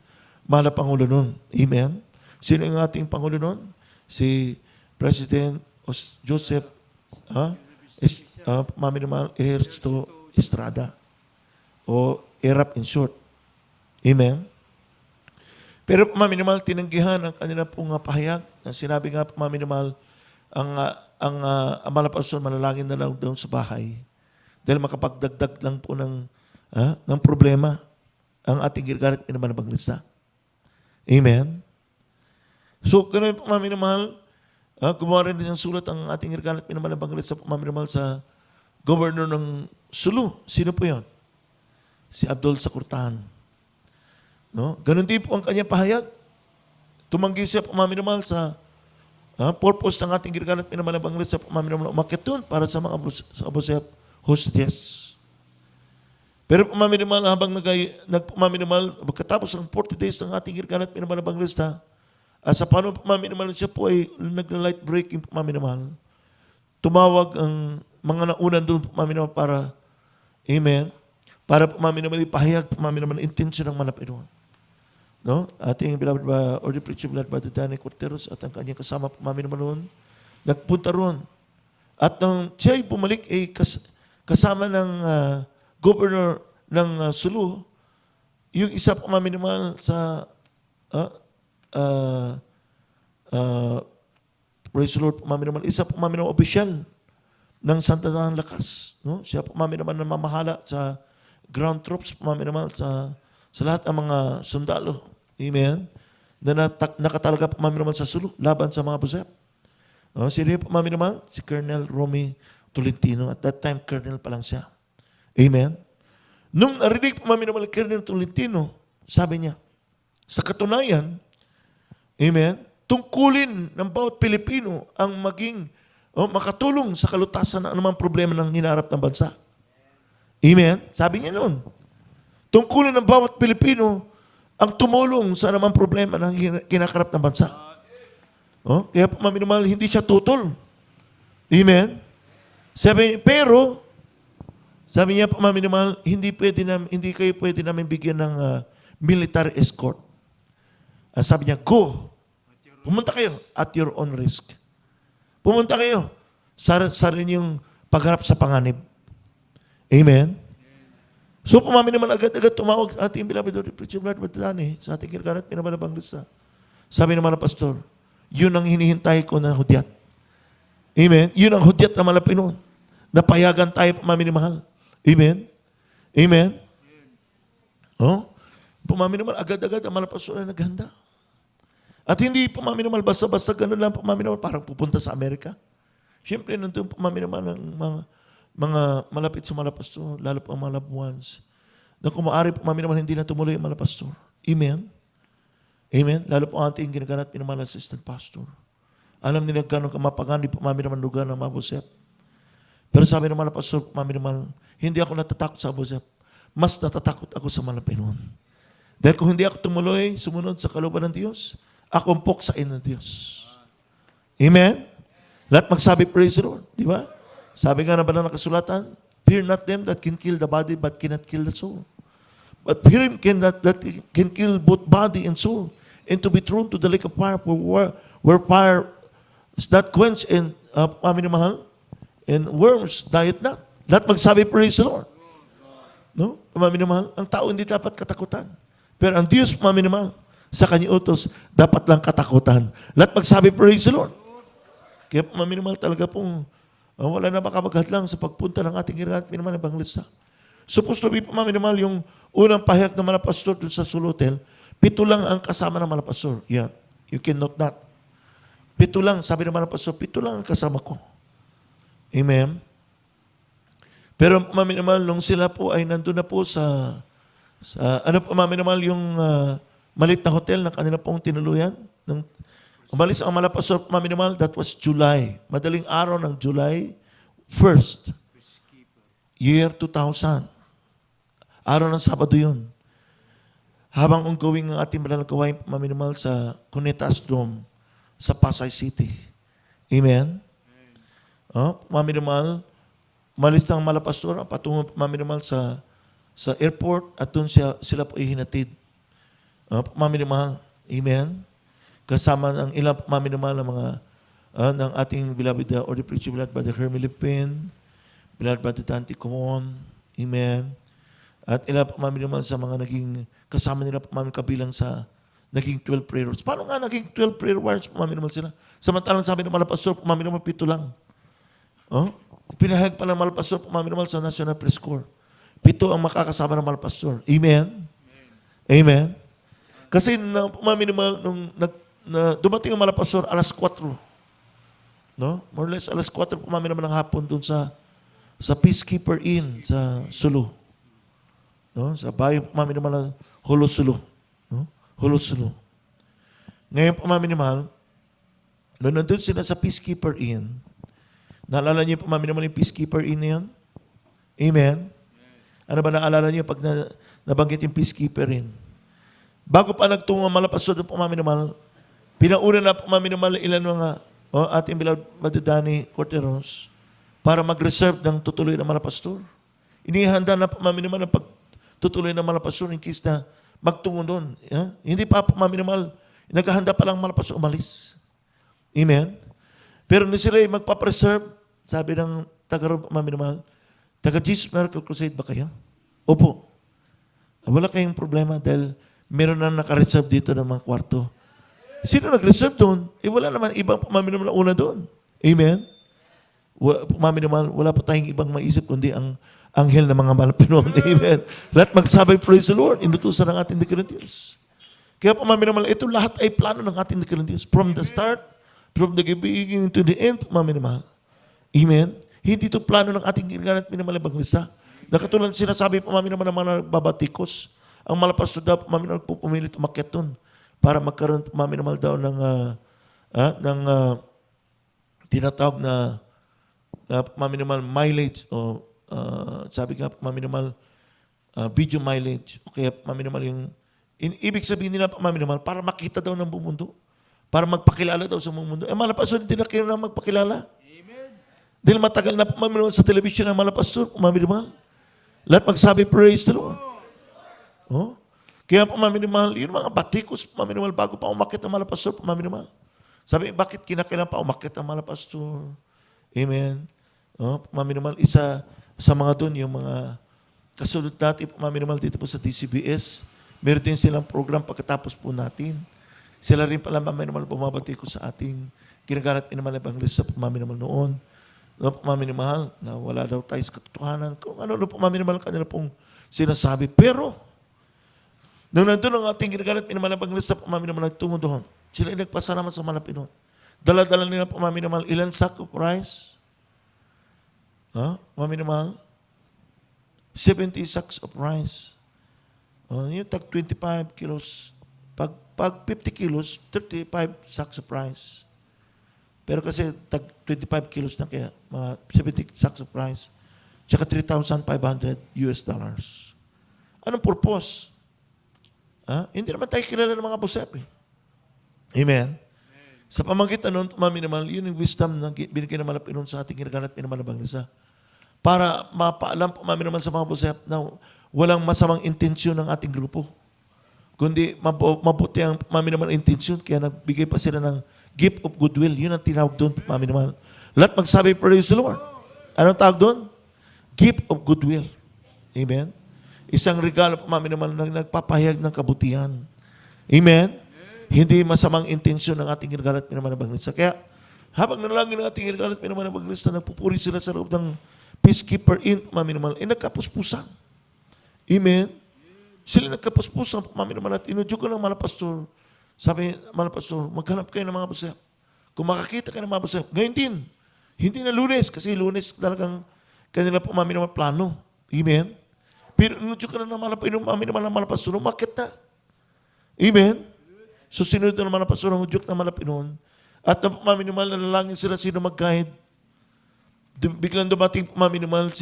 mahal na Pangulo noon. Amen. Sino ang ating Pangulo noon? Si President Joseph Maminamahal Ernesto Estrada o ERAP in short. Amen? Pero Maminamahal tinanggihan ang kanila pong pahayag na sinabi nga Maminamahal ang malapason manalangin na lang doon sa bahay dahil makapagdagdag lang po ng problema ang ating girgarat pinamalabang lista. Amen? So, ganun po, maminamahal, gumawa rin ng sulat ang ating irgan at pinamalabang sa maminamahal sa governor ng Sulu. Sino po yun? Si Abdul Sakurtan. No? Ganun din po ang kanyang pahayag. Tumanggi siya po maminamahal sa purpose ng ating irgan at pinamalabang sa maminamahal umakit doon para sa mga abosep hostess. Pero maminamahal habang nagpumaminamahal, pagkatapos ng 40 days ng ating irgan at pinamalabang lista, sa paano pumaminamahal siya po ay nagla-light breaking pumaminamahal. Tumawag ang mga naunan doon pumaminamahal para, amen, para pumaminamahal ipahayag pumaminamahal intensyon ng malapinoon. No? Ating beloved or the preacher blood Brother Danny Corteros at ang kanyang kasama pumaminamahal noon, nagpunta roon. At nang siya ay bumalik ay kasama ng governor ng Sulu, yung isa pumaminamahal sa praise the Lord, pumaminamahal. Isa pumaminamahal opisyal ng Santa ng Lakas. No? Siya pumaminamahal na mamahala sa ground troops, pumaminamahal sa lahat ng mga sundalo. Amen? Na nakatalaga pumaminamahal sa Sulu, laban sa mga abosep. Sino yung pumaminamahal? Si Colonel Romy Tolentino. At that time, Colonel pa lang siya. Amen? Nung narinig pumaminamahal Colonel Tolentino, sabi niya, sa katunayan, amen, tungkulin ng bawat Pilipino ang maging makatulong sa kalutasan ng anumang problema ng hinaharap ng bansa. Amen? Sabi niya noon, tungkulin ng bawat Pilipino ang tumulong sa anumang problema ng kinakarap ng bansa. Kaya minamahal, hindi siya tutol. Amen? Pero, sabi niya, minamahal, hindi kayo pwede namin bigyan ng military escort. Sabi niya, go. Pumunta kayo at your own risk. Pumunta kayo sa rin yung pagharap sa panganib. Amen? So, naman agad-agad tumawag ating beloved preacher Brad Badani sa ating kinaganat, pinabalabang lista. Sabi naman ng pastor, yun ang hinihintay ko na hudyat. Amen? Yun ang hudyat na malapit noon. Napayagan tayo pumaminimahal. Amen? Amen? Pumaminimahal, agad-agad ang malapastor ay naghanda. At hindi pumaminimahal, basta-basta ganun lang pumaminimahal, parang pupunta sa Amerika. Siyempre, nandun pumaminimahal ng mga malapit sa malapastor, lalo pa ang mga loved ones, na kung maaari pumaminimahal, hindi na tumuloy ang malapastor. Amen? Amen? Lalo po ang ating ginaganat minamahal assistant pastor. Alam nila gano'ng kamapangan, di pumaminimahal lugar ng Abu Sayyaf. Pero sabi ng malapastor, pumaminimahal, hindi ako natatakot sa Abu Sayyaf. Mas natatakot ako sa Malapinon. Dahil kung hindi ako tumuloy, sumunod sa kalooban ng Diyos, ako ang poksain ng Diyos. Amen? Lahat magsabi, praise the Lord. Di ba? Sabi nga na ba na nakasulatan, fear not them that can kill the body but cannot kill the soul. But fear him that can kill both body and soul, and to be thrown to the lake of fire where fire is not quenched and mahal, and worms diet not. Lahat magsabi, praise the Lord. No? Mahal, ang tao hindi dapat katakutan. Pero ang Diyos, mahal, sa kanyang utos, dapat lang katakutan. Lahat magsabi, praise the Lord. Kaya mahal talaga pong wala na makamaghadlang sa pagpunta ng ating ginagawa naman ng Banglisa. Supposed to be mahal yung unang pahayag ng malapastor dun sa Sulutel, 7 lang ang kasama ng malapastor. Yeah, you can note that. 7 lang, sabi ng malapastor, 7 lang ang kasama ko. Amen? Pero mahal, nung sila po ay nandun na po sa mahal yung malit na hotel na kanila pong tinuluyan. Umalis ang malapastor, mahal, that was July. Madaling araw ng July 1st, year 2000. Araw ng Sabado yun. Habang ongoing ang ating banal na gawain, mahal, sa Cunitas Dome, sa Pasay City. Amen? Mahal, malis ng malapastor, patungo mahal sa airport at doon sila po ihinatid. Mahal, amen? Kasama ng ilang mahal ng mga ng ating beloved or the preacher beloved Brother Hermie Lipin, beloved Brother Dante Comon, amen? At ilang mahal sa mga naging kasama nila kabilang sa naging 12 prayer warriors. Paano nga naging 12 prayer warriors mahal sila? Samantalang sabi ng malapastor, mahal 7 lang. Pinahayag pa ng malapastor, mahal sa National Press Corps. 7 ang makakasama ng malapastor. Amen? Amen? Kasi mahal nung dumating ang malapastor alas 4. No? More or less alas 4 mahal ng hapon dun sa Peacekeeper Inn sa Sulu. No? Sa bayo mahal Hulo Sulu. No? Hulo Sulu. Ngayon mahal, nung nandun sila sa Peacekeeper Inn, naalala niyo mahal yung Peacekeeper Inn na yun? Amen? Ano ba naalala niyo pag nabanggit yung Peacekeeper Inn? Bago pa nagtungo ang malapastor doon mahal, pinauna na mahal ilan mga ating beloved Madidani Corteros para mag-reserve ng tutuloy na malapastor. Inihanda na mahal ang pagtutuloy ng malapastor in case na magtungo doon. Hindi pa mahal, naghahanda pa lang malapastor umalis. Amen? Pero na sila magpapreserve, sabi ng mahal, taga Jesus Miracle Crusade ba kayo? Opo. Wala kayong problema dahil meron na naka-reserve dito ng mga kwarto. Sino nag-reserve doon? Wala naman ibang mahal na una doon. Amen? Mahal, wala pa tayong ibang maisip kundi ang anghel ng mga Malapinon. Amen? Lahat magsabi, praise the Lord, inutusan ng ating Diyos Diyos. Kaya mahal, ito lahat ay plano ng ating Diyos. From the start, from the beginning to the end, mahal. Amen? Hindi ito plano ng ating ginagawa at minamahal Banglisa. Nakatulad sinasabi pa ng mga nagbabatikos. Ang malapastor daw, nagpupumilit umakyat doon para magkaroon, mahal daw ng ng tinatawag na pagmaminimal mileage o sabi nga pagmaminimal video mileage o kaya pagmaminimal yung ibig sabihin nila pagmaminimal para makita daw ng buong mundo. Para magpakilala daw sa buong mundo. Malapastor, hindi na kayo na magpakilala. Amen. Dahil matagal na pagmaminimal sa television ng malapastor, pagmaminimal. Lahat magsabi, praise the Lord. Oh? Kaya pagmaminimal, yun mga batikos, pagmaminimal bago pa umakit ang malapastor, pagmaminimal. Sabi, bakit kinakailan pa umakit ang malapastor? Amen. Oh, pagmaminimal, isa sa mga doon, yung mga kasunod natin, pagmaminimal dito po sa DCBS, meron din silang program pagkatapos po natin. Sila rin pala pagmaminimal bumabati ko sa ating ginagalat naman ng Bangladesh sa pagmaminimal noon. No, pagmaminimal na wala daw tayo sa katotohanan. Kung ano pagmaminimal kanila pong sinasabi. Pero, nung nandun ang ating ginagalat naman ng Bangladesh sa pagmaminimal nagtungo doon, sila ay nagpasalamat sa Malapinon. Dala-dala nila pagmaminimal, ilan sack of rice? Pagmaminimal? 70 sacks of rice. Yung tag 25 kilos. Pag 50 kilos, 35 sacks of rice. Pero kasi tag 25 kilos na kaya, mga 70 sacks of rice. Tsaka $3,500. Anong purpose? Hindi naman tayo kilala ng mga busep eh. Amen? Sa pamamagitan nun, pamaminimal, yun yung wisdom na binigay ng Malapinon sa ating ginagalat pinamalabang nisa. Para mapaalam pamaminimal sa mga busep na walang masamang intensyon ng ating grupo. Kundi mabuti ang pamaminimal intensyon, kaya nagbigay pa sila ng gift of goodwill. Yun ang tinawag doon, pamaminimal. Lahat magsabi, praise the Lord. Anong tawag doon? Gift of goodwill. Amen? Isang regalo pamaminimal na nagpapahayag ng kabutihan. Amen? Hindi masamang intensyon ng ating ginagalat pinamalabang nisa. Kaya, habang nalangin ng ating ginagalat pinamalabang nisa, nagpupuri sila sa loob ng peacekeeper in pamaminimal, nagkapuspusan. Amen? Sila nagkapuspusan, pamaminimal, at inudyo ko ng malapastor. Sabi, malapastor, maghanap kayo ng mga busep. Kung makakita kayo ng mga busep, ngayon din. Hindi na Lunes, kasi Lunes talagang kanila pamaminimal plano. Amen? Pero inudyo ka na ng pamaminimal ng malapastor, umakit na. Amen? So sinunod na naman ang pastor ang udyok na Malapinon. At na pamaminimal, nalalangin sila sino mag-guide. Biglang dumating pamaminimal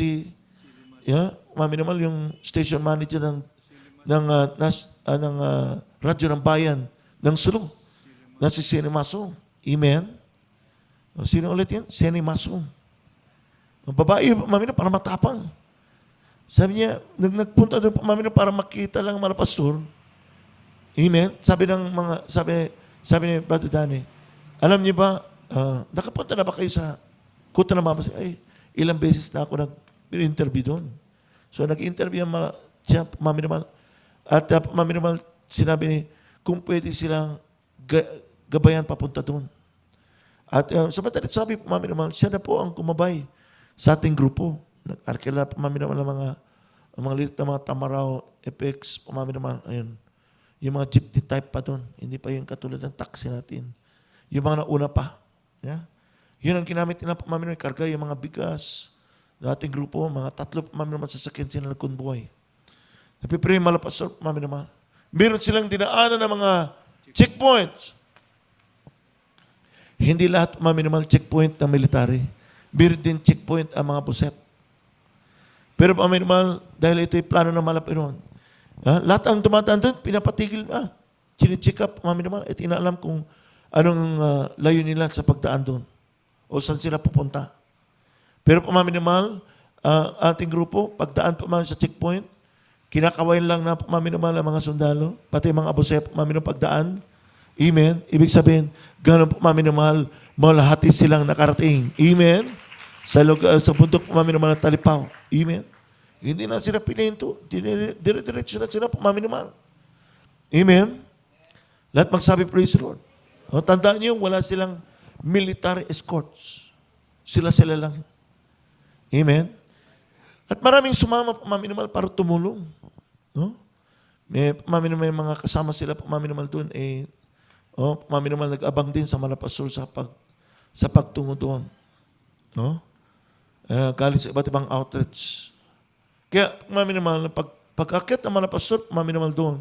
pamaminimal yung station manager ng radyo ng bayan ng Sulu. Na si Seni Masong. Amen? O, sino ulit yan? Seni Masong. Ang babae, pamaminimal, para matapang. Sabi niya, nagpunta doon pamaminimal para makita lang mga pastor. Amen? Sabi ni Brother Danny, alam niyo ba, nakapunta na ba kayo sa kuta ng mama? Ay, ilang beses na ako nag-interview doon. So, nag-interview siya, pamaminimal. At pamaminimal, sinabi ni, kung pwede silang gabayan papunta doon. At sa matalit sabi, pamaminimal, siya na po ang kumabay sa ating grupo. Nag-arkila pamaminimal ng mga liit na mga Tamaraw, FX, pamaminimal, ayun. Yung mga jeepney type pa doon. Hindi pa yung katulad ng taxi natin. Yung mga nauna pa. Yeah? Yun ang ginamit nila pamaminimal. Karga yung mga bigas. Dating grupo, mga 3 pamaminimal sasakyan sila nag-convoy. Napipray yung malapastor pamaminimal. Meron silang dinaanan ng mga checkpoints. Hindi lahat pamaminimal checkpoint ng military. Meron din checkpoint ang mga busep. Pero pamaminimal, dahil ito yung plano ng Malapinon, lahat ang dumadaan doon, pinapatigil ba? Chine-check up, pamaminimal, at inaalam kung anong layo nila sa pagdaan doon o saan sila pupunta. Pero pamaminimal, ating grupo, pagdaan pamaminimal sa checkpoint, kinakawain lang na pamaminimal ang mga sundalo, pati mga abusep, pamaminimal pagdaan. Amen? Ibig sabihin, gano'n pamaminimal, malahati silang nakarating. Amen? Sa bundok pamaminimal ng Talipaw. Amen? Hindi na sila pininto. Dire-diretso na sila pamaminimal. Amen? Lahat magsabi, praise the Lord. O, tandaan niyo, wala silang military escorts. Sila lang. Amen? At maraming sumama pamaminimal para tumulong. No? May pamaminimal, may mga kasama sila pamaminimal doon. Pamaminimal nag-abang din sa malapastor sa pagtungo doon. No? Galing sa iba't ibang outlets. Kaya, pamaminimal, pag-akit ng malapastor, pamaminimal doon.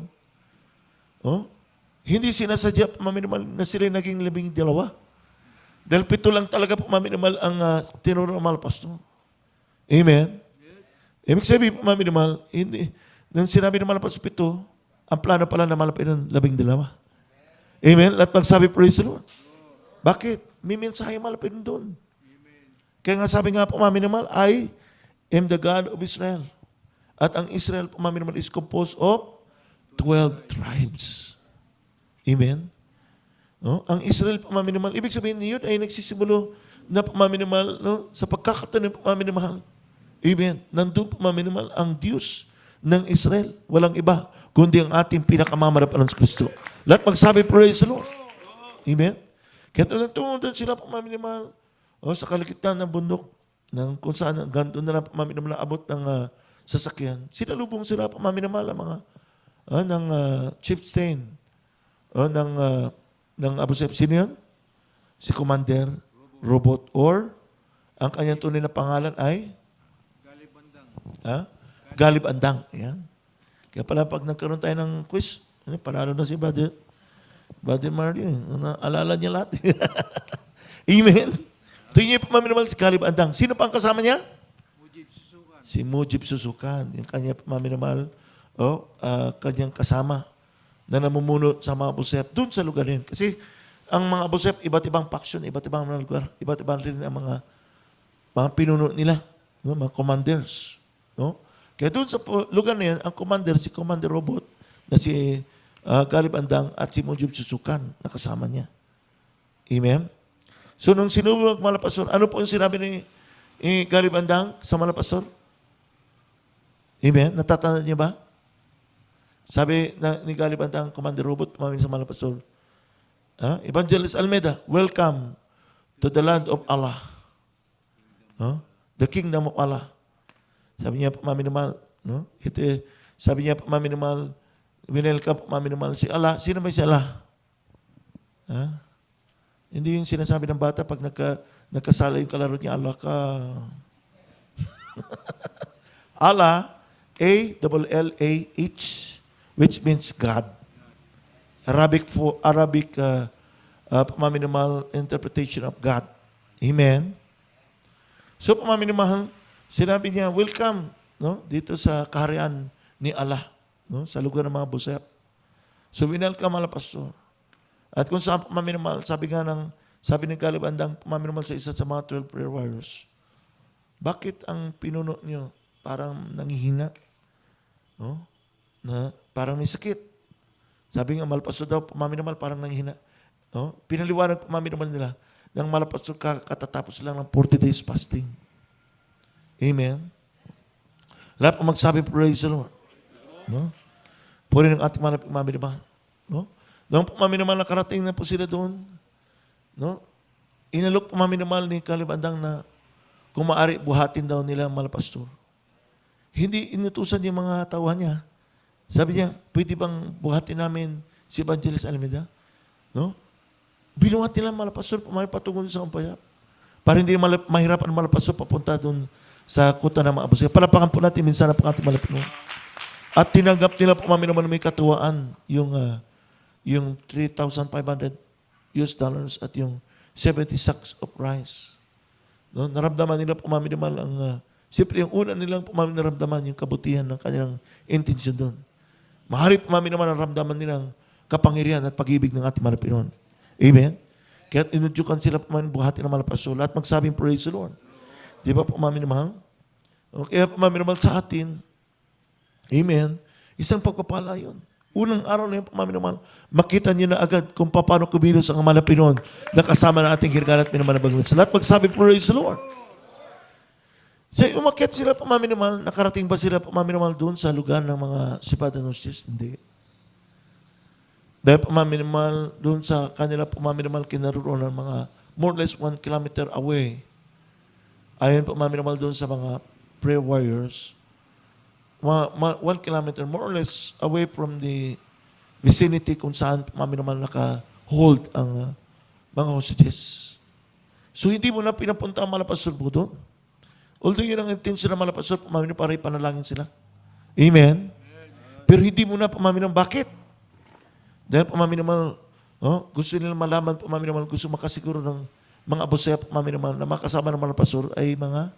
Hindi sinasadya po maminamal na sila naging 12. Dahil 7 lang talaga po maminamal ang tinuro ng mga pastor. Amen? Ibig sabihin po maminamal, hindi, nung sinabi ng mga pastor 7, ang plano pala na malapit ng 12. Amen? At magsabi, praise the Lord. Bakit? May mensahe malapit doon. Kaya nga sabi nga po maminamal, I am the God of Israel. At ang Israel po maminamal is composed of 12 tribes. Amen? No? Ang Israel pamaminimal, ibig sabihin niyo ay nagsisimulo na pamaminimal sa pagkakataon ng pamaminimal. Amen? Nandun pamaminimal ang Diyos ng Israel. Walang iba, kundi ang ating pinakamamarapalan sa Kristo. Lahat magsabi, praise the Lord. Amen? Kaya doon sila pamaminimal sa kaligitnaan ng bundok, kung saan ganto na lang pamaminimal abot ng sasakyan. Sinalubong sila pamaminimal ang mga ng chieftain ng Abu Sayyaf. Sino yun? Si Commander Robot, or ang kanyang tunay na pangalan ay Galib Andang. Ayan. Kaya pala pag nagkaroon tayo ng quiz, panalo na si Brother Marty. Alala niya lahat. Amen. Tingin niyo po maminamal si Galib Andang. Sino pa ang kasama niya? Si Mujib Susukan. Yung kanya maminamal, kanyang kasama na namumuno sa mga Abu Sayyaf doon sa lugar yun. Kasi ang mga Abu Sayyaf, iba't ibang faction, iba't ibang mga lugar, iba't ibang rin ang mga pinuno nila, mga commanders. No? Kaya doon sa lugar na yan, ang commander, si Commander Robot, na si Galib Andang at si Mujib Susukan, nakasama niya. Amen? So nung sinubok Malapastor, ano po yung sinabi ni Galib Andang sa Malapastor? Amen? Natatanda niyo ba? Sabi ni Galib Andang, Commander Robot, pumamin sa Malapastor, Evangelist Almeida, welcome to the land of Allah. The kingdom of Allah. Sabi niya, pamaminimal, sabi niya, pamaminimal, welcome, pamaminimal si Allah. Sino ba si Allah? Hindi yung sinasabi ng bata pag nagkasala yung kalaro niya, Allah ka. Allah, A-L-L-A-H, which means God. Arabic pamaminimal interpretation of God. Amen? So pamaminimal, sinabi niya, welcome dito sa kaharian ni Allah, sa lugar ng mga Abu Sayyaf. So winelcome ala pastor. At kung saan pamaminimal, sabi ni Galib Andang, pamaminimal sa isa sa mga 12 prayer warriors. Bakit ang pinuno niyo parang nangihina? Na parang may sakit. Sabi nga, malapastor daw, pamaminimal parang nanghina. Pinaliwanag pamaminimal nila ng malapastor katatapos lang ng 40 days fasting. Amen? Lahat po magsabi, praise the Lord. Puri ng ating pamaminimal. Noong pamaminimal nakarating na po sila doon, inalok pamaminimal ni Galib Andang na kung maaari buhatin daw nila ang malapastor. Hindi inutusan yung mga tauhan niya. Sabi niya, pwede bang buhatin namin si Evangelist Almeida? Binuhat nila ang malapastor, patungo sa Umpayap. Para hindi mahirapan ang malapastor papunta doon sa kuta ng mga Abu Sayyaf. Palapakan po natin minsan ang ating malapit mo. At tinanggap nila pamaminimal na may katuwaan yung $3,500 at yung 70 sacks of rice. Naramdaman nila pamaminimal siyempre yung una nilang naramdaman yung kabutihan ng kanilang intensyon doon. Maharip pamaminimal naramdaman nilang kapangyarihan at pag-ibig ng ating Malapinon. Amen? Kaya inudyukan sila buhatin ng malapastor. Lahat magsabing praise the Lord. Di ba pamaminimal? Kaya pamaminimal sa atin, amen, isang pagpapala yun. Unang araw na yung pamaminimal, makita niyo na agad kung paano kumilos ang Malapinon na kasama na ating hirgan at minamanabaglan. Sa lahat magsabi, praise the Lord. So, umakyat sila pamaminimal, nakarating ba sila pamaminimal doon sa lugar ng mga Sipadanostis? Hindi. Dahil pamaminimal doon sa kanila pamaminimal kinaroon ng mga more or less 1 kilometer away. Ayon pamaminimal doon sa mga prayer warriors, 1 kilometer more or less away from the vicinity kung saan pamaminimal naka-hold ang mga hostages. So hindi mo na pinapunta ang malapastor po doon. Although yun ang intention ng malapastor, pamaminimal para ipanalangin sila. Amen? Pero hindi mo na pamaminimal. Bakit? Dahil po mami naman, gusto nila malaman po mami naman, gusto makasiguro ng mga abusaya po mami naman na makasama ng mga pastor ay mga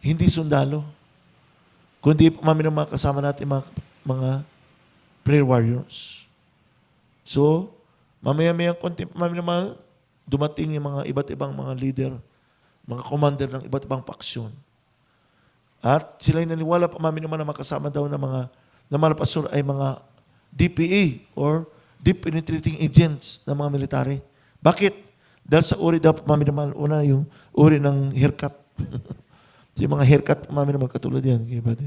hindi sundalo. Kundi po mami naman kasama natin mga prayer warriors. So, mamaya-maya konti po mami naman, dumating yung mga iba't ibang mga leader, mga commander ng iba't ibang paksyon. At sila'y naniwala pa mami naman na makasama daw ng mga pastor ay mga DPA or Deep Penetrating Agents ng mga military. Bakit? Dahil sa uri daw mami naman, una yung uri ng haircut. So, yung mga haircut mami naman katulad yan, kaya ba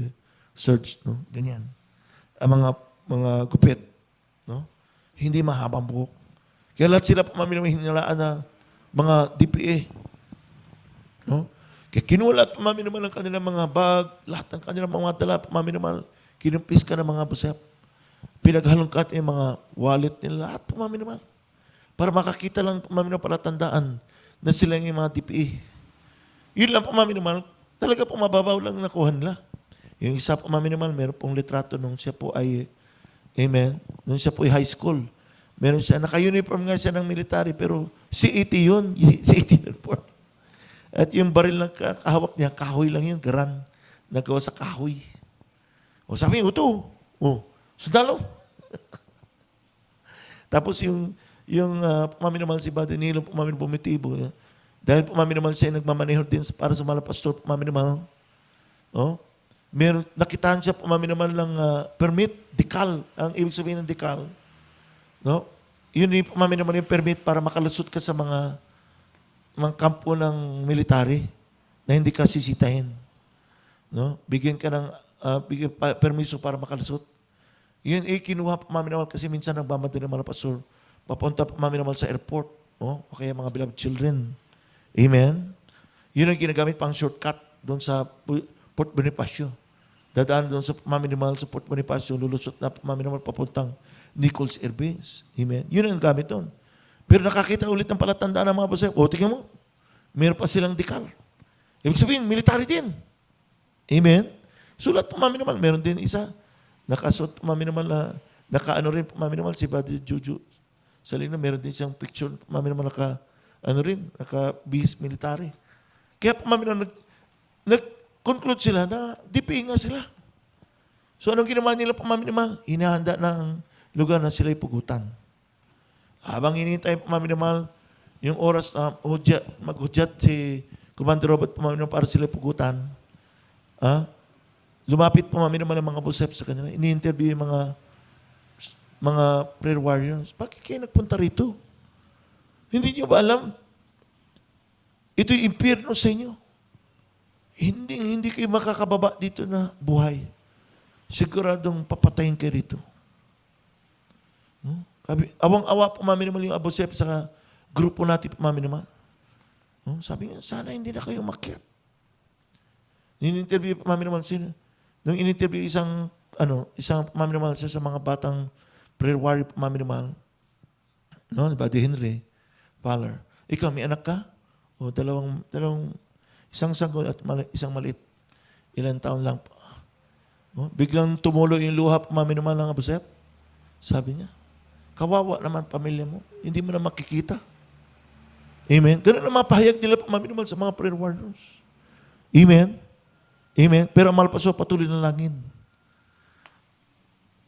search, no? Ganyan. Ang mga gupit, no? Hindi mahabang buhok. Kaya lahat sila mami naman hinilaan na mga DPA. No? Kaya kinulat mami naman ang kanilang mga bag, lahat ng kanilang mga dala, mami naman, kinumpis ka ng mga busep. Pinaghalongkat yung mga wallet nila, lahat mami naman. Para makakita lang mami naman palatandaan na sila yung mga DPA. Yun lang mami naman, talaga po mababaw lang nakuha nila. Yung isa po mami naman, meron pong litrato nung siya po ay, amen, nung siya po ay high school. Meron siya, naka-uniform nga siya ng military, pero CET yun, CET uniform. At yung baril na kahawak niya, kahoy lang yun, garan, nagawa sa kahoy. O sabi niya, ito, sundalo. Tapos yung pumami naman si Badin Nilo, pumami bumitibo. Dahil pumami naman siya nagmamaneho din para sa mga pastor, pumami naman, meron, nakitaan siya pumami naman lang permit, decal, ang ibig sabihin ng decal. No? Yun yung pumami naman yung permit para makalusot ka sa mga kampo ng military na hindi ka sisitahin. No? Bigyan ka ng permiso para makalusot. Yun kinuha pumami naman kasi minsan nagmamadali ng mga pastor. Papunta pumami naman sa airport. No? O kaya mga beloved children. Amen? Yun ang ginagamit pang shortcut doon sa Port Bonifacio. Dadaan doon sa Maminimal sa Port Bonifacio, lulusot na Maminimal papuntang Nichols Air Base. Amen? Yun ang gamit doon. Pero nakakita ulit ng palatandaan ng mga busay. Tingnan mo, meron pa silang decal. Ibig sabihin, military din. Amen? Sulat Maminimal, meron din isa. Nakasuot Maminimal na, nakaano rin Maminimal si Buddy Juju. Salina, meron din siyang picture Maminimal naka-bihis military. Kaya Maminimal nag-conclude sila na DPI nga sila. So anong ginawa nila pamaminimal? Hinahanda ng lugar na sila'y pugutan. Habang hinihintay pamaminimal, yung oras na maghudyat si Commander Robert pamaminimal para sila'y pugutan, lumapit pamaminimal ang mga busep sa kanila. Ini-interview yung mga prayer warriors. Bakit kayo nagpunta rito? Hindi niyo ba alam? Ito'y impyerno sa inyo. Hindi kayo makakababa dito na buhay. Siguradong papatayin kayo rito. Awang-awa pumaminimal yung abusep sa grupo natin pumaminimal. Sabi nga, sana hindi na kayo umakyat. In-interview pumaminimal sino? Nung in-interview isang pumaminimal sa mga batang prayer warrior pumaminimal, Buddy Henry Fowler, ikaw may anak ka? O dalawang isang sanggol at isang maliit. Ilang taon lang pa. Biglang tumulo yung luha pumaminimal ng abusep. Sabi niya, kawawa naman pamilya mo. Hindi mo na makikita. Amen? Ganun ang mapahayag nila pumaminimal sa mga prayer warriors. Amen? Amen? Pero ang malpaso patuloy na langin.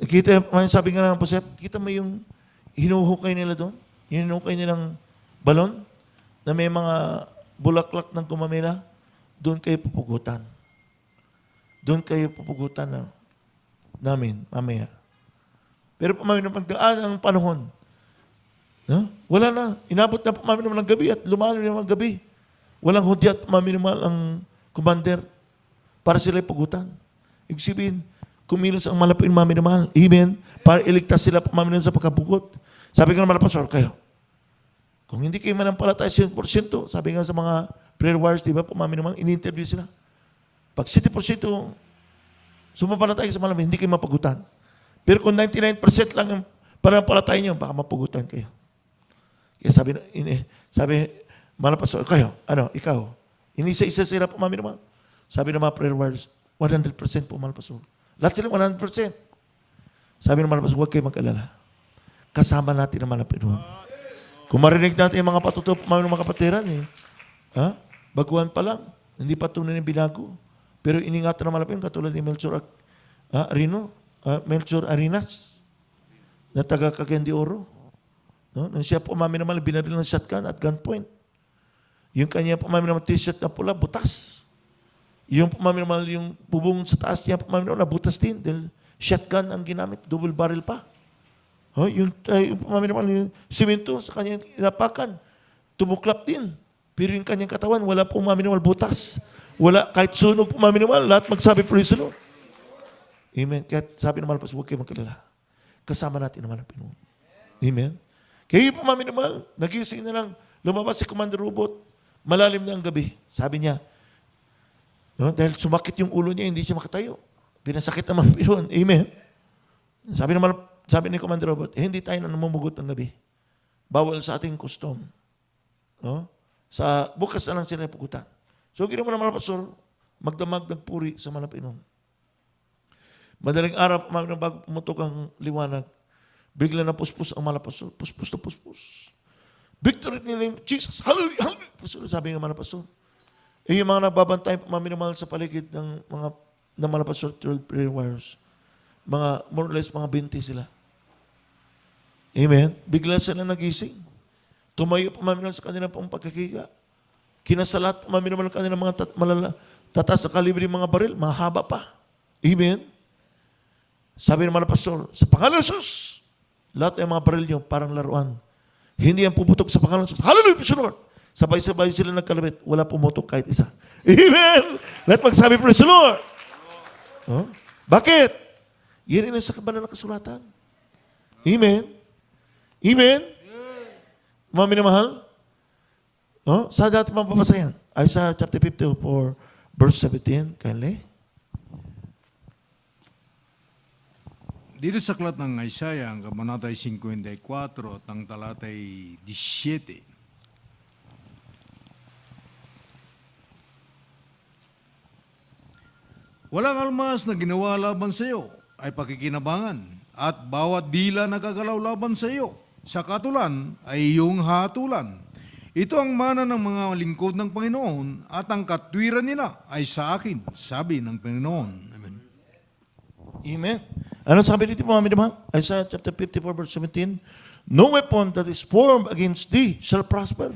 Kita, sabi nga ng abusep, kita mo yung hinuhukay nila doon? Hinuhukay nilang balon na may mga bulaklak ng kumamila, doon kayo pupugutan. Doon kayo pupugutan namin mamaya. Pero pagdaan ang panahon, wala na. Inabot na pamaminimal ng gabi at lumalo na ng gabi. Walang hudyat pamaminimal ang commander para sila'y pugutan. Ibig sabihin, kumilos ang malapit pamaminimal. Amen? Para iligtas sila pamaminimal sa pagkapugot. Sabi nga naman, Pastor, kayo, kung hindi kayo manampalataya 100%, sabi nga sa mga prayer warriors, di ba, pumaminimal, in-interview sila. Pag 70% sumampalataya sa malamig, hindi kayo mapagutan. Pero kung 99% lang ang panampalataya nyo, baka mapugutan kayo. Kaya sabi, Pastor, kayo, ikaw, inisa-isa sila pumaminimal. Sabi ng mga prayer warriors, 100% po, Pastor. Lahat sila 100%. Sabi ng Pastor, huwag kayo mag-alala. kasama natin naman ang Panginoon. Kung marinig natin yung mga patutup, mga kapatiran, baguhan pa lang, hindi pa tunay na binago. Pero iningatan naman natin, katulad ni Melchor Arinas, na taga Cagayan de Oro. No? Nang siya po naman binaril ng shotgun at gunpoint. Yung kanya po naman t-shirt na pula, butas. Yung po naman yung bubong sa taas niya po naman butas din. Dahil shotgun ang ginamit, double barrel pa. Yung naman yung simento sa kanyang inapakan, tumuklap din. Pero yung kanyang katawan, wala po naman butas. Wala, kahit sunog po naman, lahat magsabi, praise the Lord. Amen. Kaya sabi naman, huwag kayo magkalala. Kasama natin naman ang Panginoon. Amen. Kaya po naman, nagising na lang, lumabas si Commander Robot, malalim na ang gabi. Sabi niya, no, dahil sumakit yung ulo niya, hindi siya makatayo. Pinasakit naman ang Panginoon. Amen. Sabi ni Commander Robot, hindi tayo na namumugot ng gabi. Bawal sa ating custom. No? Sa bukas na lang sila pugutan. So, ginawa naman ang pastor, magdamag, nagpuri sa mga Panginoon. Madaling araw, bago pumutok ang liwanag, bigla na puspos ang mga pastor. Puspos na puspos. Victory nila yung Jesus. Hallelujah! Hallelujah! Sabi ng mga pastor. Yung mga nagbabantay, maminamahal sa paligid ng mga pastor, 12 prayer warriors. Mga, more or less, mga 20 sila. Amen? Bigla sila nagising. Tumayo pa maminamahal sa kanilang pang pagkakiga. Kinasalat pa maminamahal sa kanilang mga tatas sa kalibre mga baril, mahaba pa. Amen? Sabi ng mga pastor, sa pangalan ng Jesus, lahat ng mga baril nyo parang laruan. Hindi yan puputok sa pangalan ng Jesus. Hallelujah, praise the Lord. Sabay-sabay sila nagkalabit. Wala pumutok kahit isa. Amen! Lahat magsabi, praise the Lord. Oh? Bakit? Yan rin sa kabanal na kasulatan. Amen? Amen? Mga minamahal? Oh? Saan natin mapapasa yan? Isaiah chapter 54, verse 17. Kindly. Dito sa aklat ng Isaiah, ang kabanatay 54 at ang talatay 17. Walang almas na ginawa laban sa iyo ay pakikinabangan at bawat dila na kagalaw laban sa iyo sa katulan ay iyong hatulan. Ito ang mana ng mga lingkod ng Panginoon at ang katwiran nila ay sa akin, sabi ng Panginoon. Amen. Amen. Ano sabi dito mga minamahal? Isaiah chapter 54 verse 17. No weapon that is formed against thee shall prosper,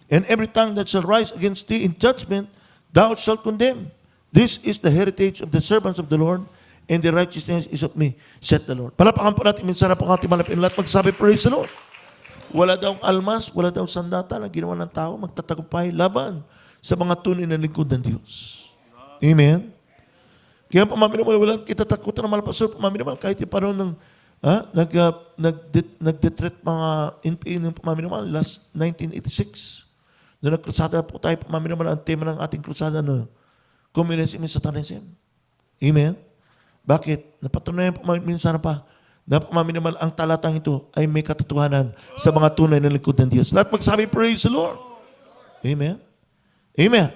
and every tongue that shall rise against thee in judgment thou shalt condemn. This is the heritage of the servants of the Lord, and the righteousness is of me, said the Lord. Palapakan po natin, minsan na po ang ating malapit lahat magsabi, praise the Lord. Wala daw almas, wala daw sandata na ginawa ng tao magtatagumpay laban sa mga tunay na lingkod ng Diyos. Amen? Kaya pamaminamal, walang kitatakutan ng malapasor, pamaminamal, kahit yung panahon ng nag-detret mga NPA ng pamaminamal, last 1986, na nagkrusada po tayo, pamaminamal, ang tema ng ating krusada na communism and satanism. Amen? Bakit? Napatunayan po minsan pa na pamaminamal ang talatang ito ay may katotohanan sa mga tunay na lingkod ng Diyos. Lahat magsabi, praise the Lord. Amen? Amen?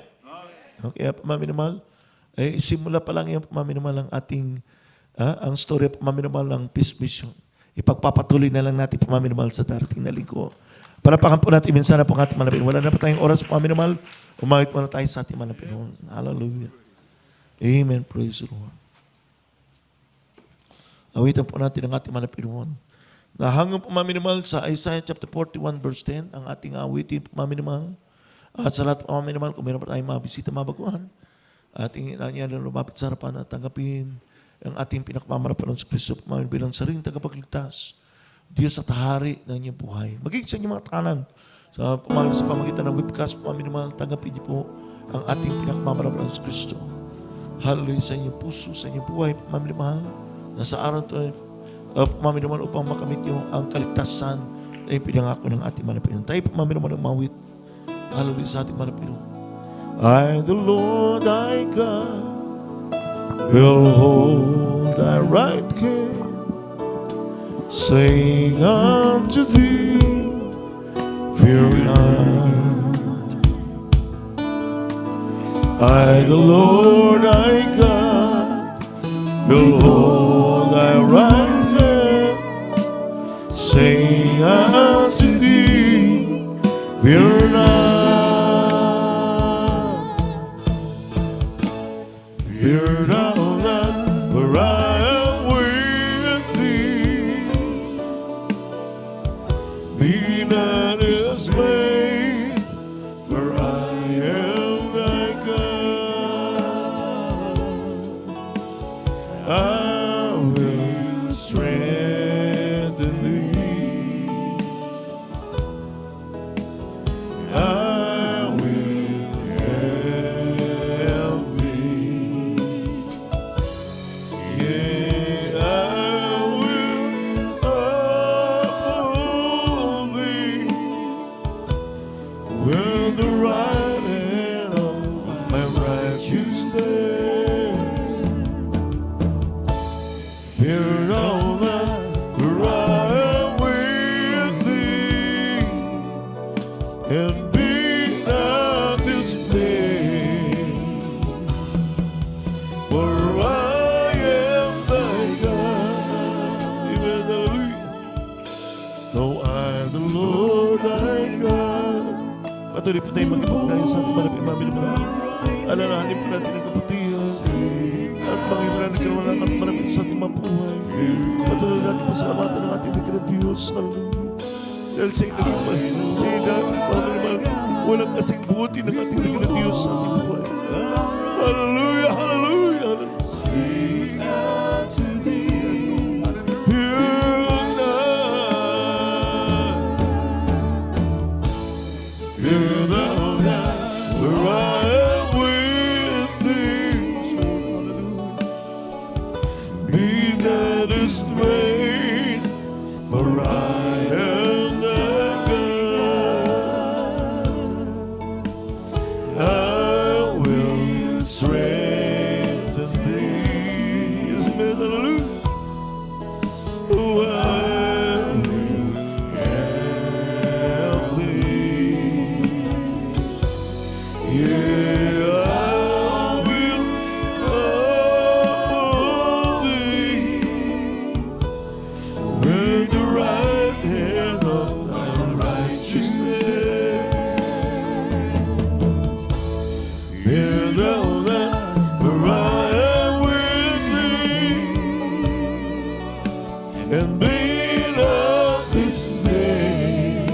Okay, pamaminamal, ay simula pa lang yung pamaminamal ang ating, ang story of pamaminamal ng Peace Mission. Ipagpapatuloy na lang natin pamaminamal sa darating na linggo. Palapakan po natin minsan na po ang ating malapit. Wala na pa tayong oras pamaminamal. Umawit muna tayo sa ating malapit. Hallelujah. Amen. Praise the Lord. Awitan po natin ang ating malapit. Nahanggang pamaminimal sa Isaiah chapter 41 verse 10, ang ating awitin pamaminimal. At sa lahat pamaminimal, kung meron pa tayong mga bisita, mabaguhan, ating inanyan na lumapit sa harapan at tanggapin ang ating pinakpamarapan sa Kristo bilang sariling tagapagligtas, Diyos at hari ng inyong buhay. Magiging sa inyong mga takanan sa pamagitan ng webcast pamaminimal, tanggapin niyo po ang ating pinakpamarapan sa Kristo. Hallelujah sa inyong puso, sa inyong buhay, pamaminimal, na sa araw ito, pamaminimal upang makamit niyo ang kaligtasan na ipinangako ng ating manapin. Tayo pamaminimal ng mawit. Hallelujah sa ating manapin. I, the Lord thy God, will hold thy right hand, saying unto thee, fear not. I, the Lord thy God, will hold thy right hand, saying Fear thou not, for I am with thee. Be not dismayed, for I am thy God. I will strengthen thee. I will help thee. Yes, I will uphold thee with the right hand of my righteousness. Fear thou not, for I am with thee, and be not dismayed, for I am thy God. Amen, hallelujah. No, I, the Lord thy God. Patuloy po tayo mag-ibig sa ating malapit mga alalahanin po natin ang kaputihan at pangimulan na kawalan at malapit sa ating mga buhay. Patuloy natin pasalamatan ng ating naging na Diyos. Hallelujah. Dahil sa iyong naging sa iyong naman walang kasing buti ng ating naging na Diyos sa ating buhay. Hallelujah, hallelujah, hallelujah. Sing out to thee, fear not, fear thou not, for I am with thee. Be not dismayed, for I am thy God. I will strengthen thee. Yes, amen, hallelujah. Oh, I will help thee. Yeah, I will uphold thee with the right hand of thy righteousness. Fear thou not, for I am with thee, and be not dismayed,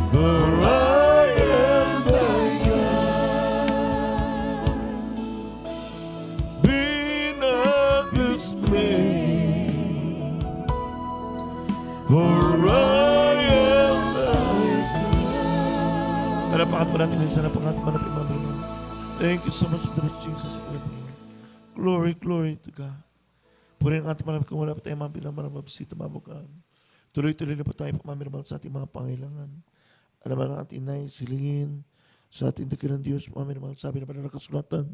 for I am thy God. Be not dismayed, for I am thy God. Palapakan po natin minsan na pang ating manapin mga Panginoon. Thank you so much, Lord Jesus. Glory, glory to God. Puri ang ating manapin kung wala pa tayo mga pinamabisita mabukaan. Tuloy-tuloy na po tayo pamamiraman sa ating mga pangailangan. Ano ba ang ating naisilingin sa ating dakilang Diyos, pamamiraman, sabi na ba na nakasulatan,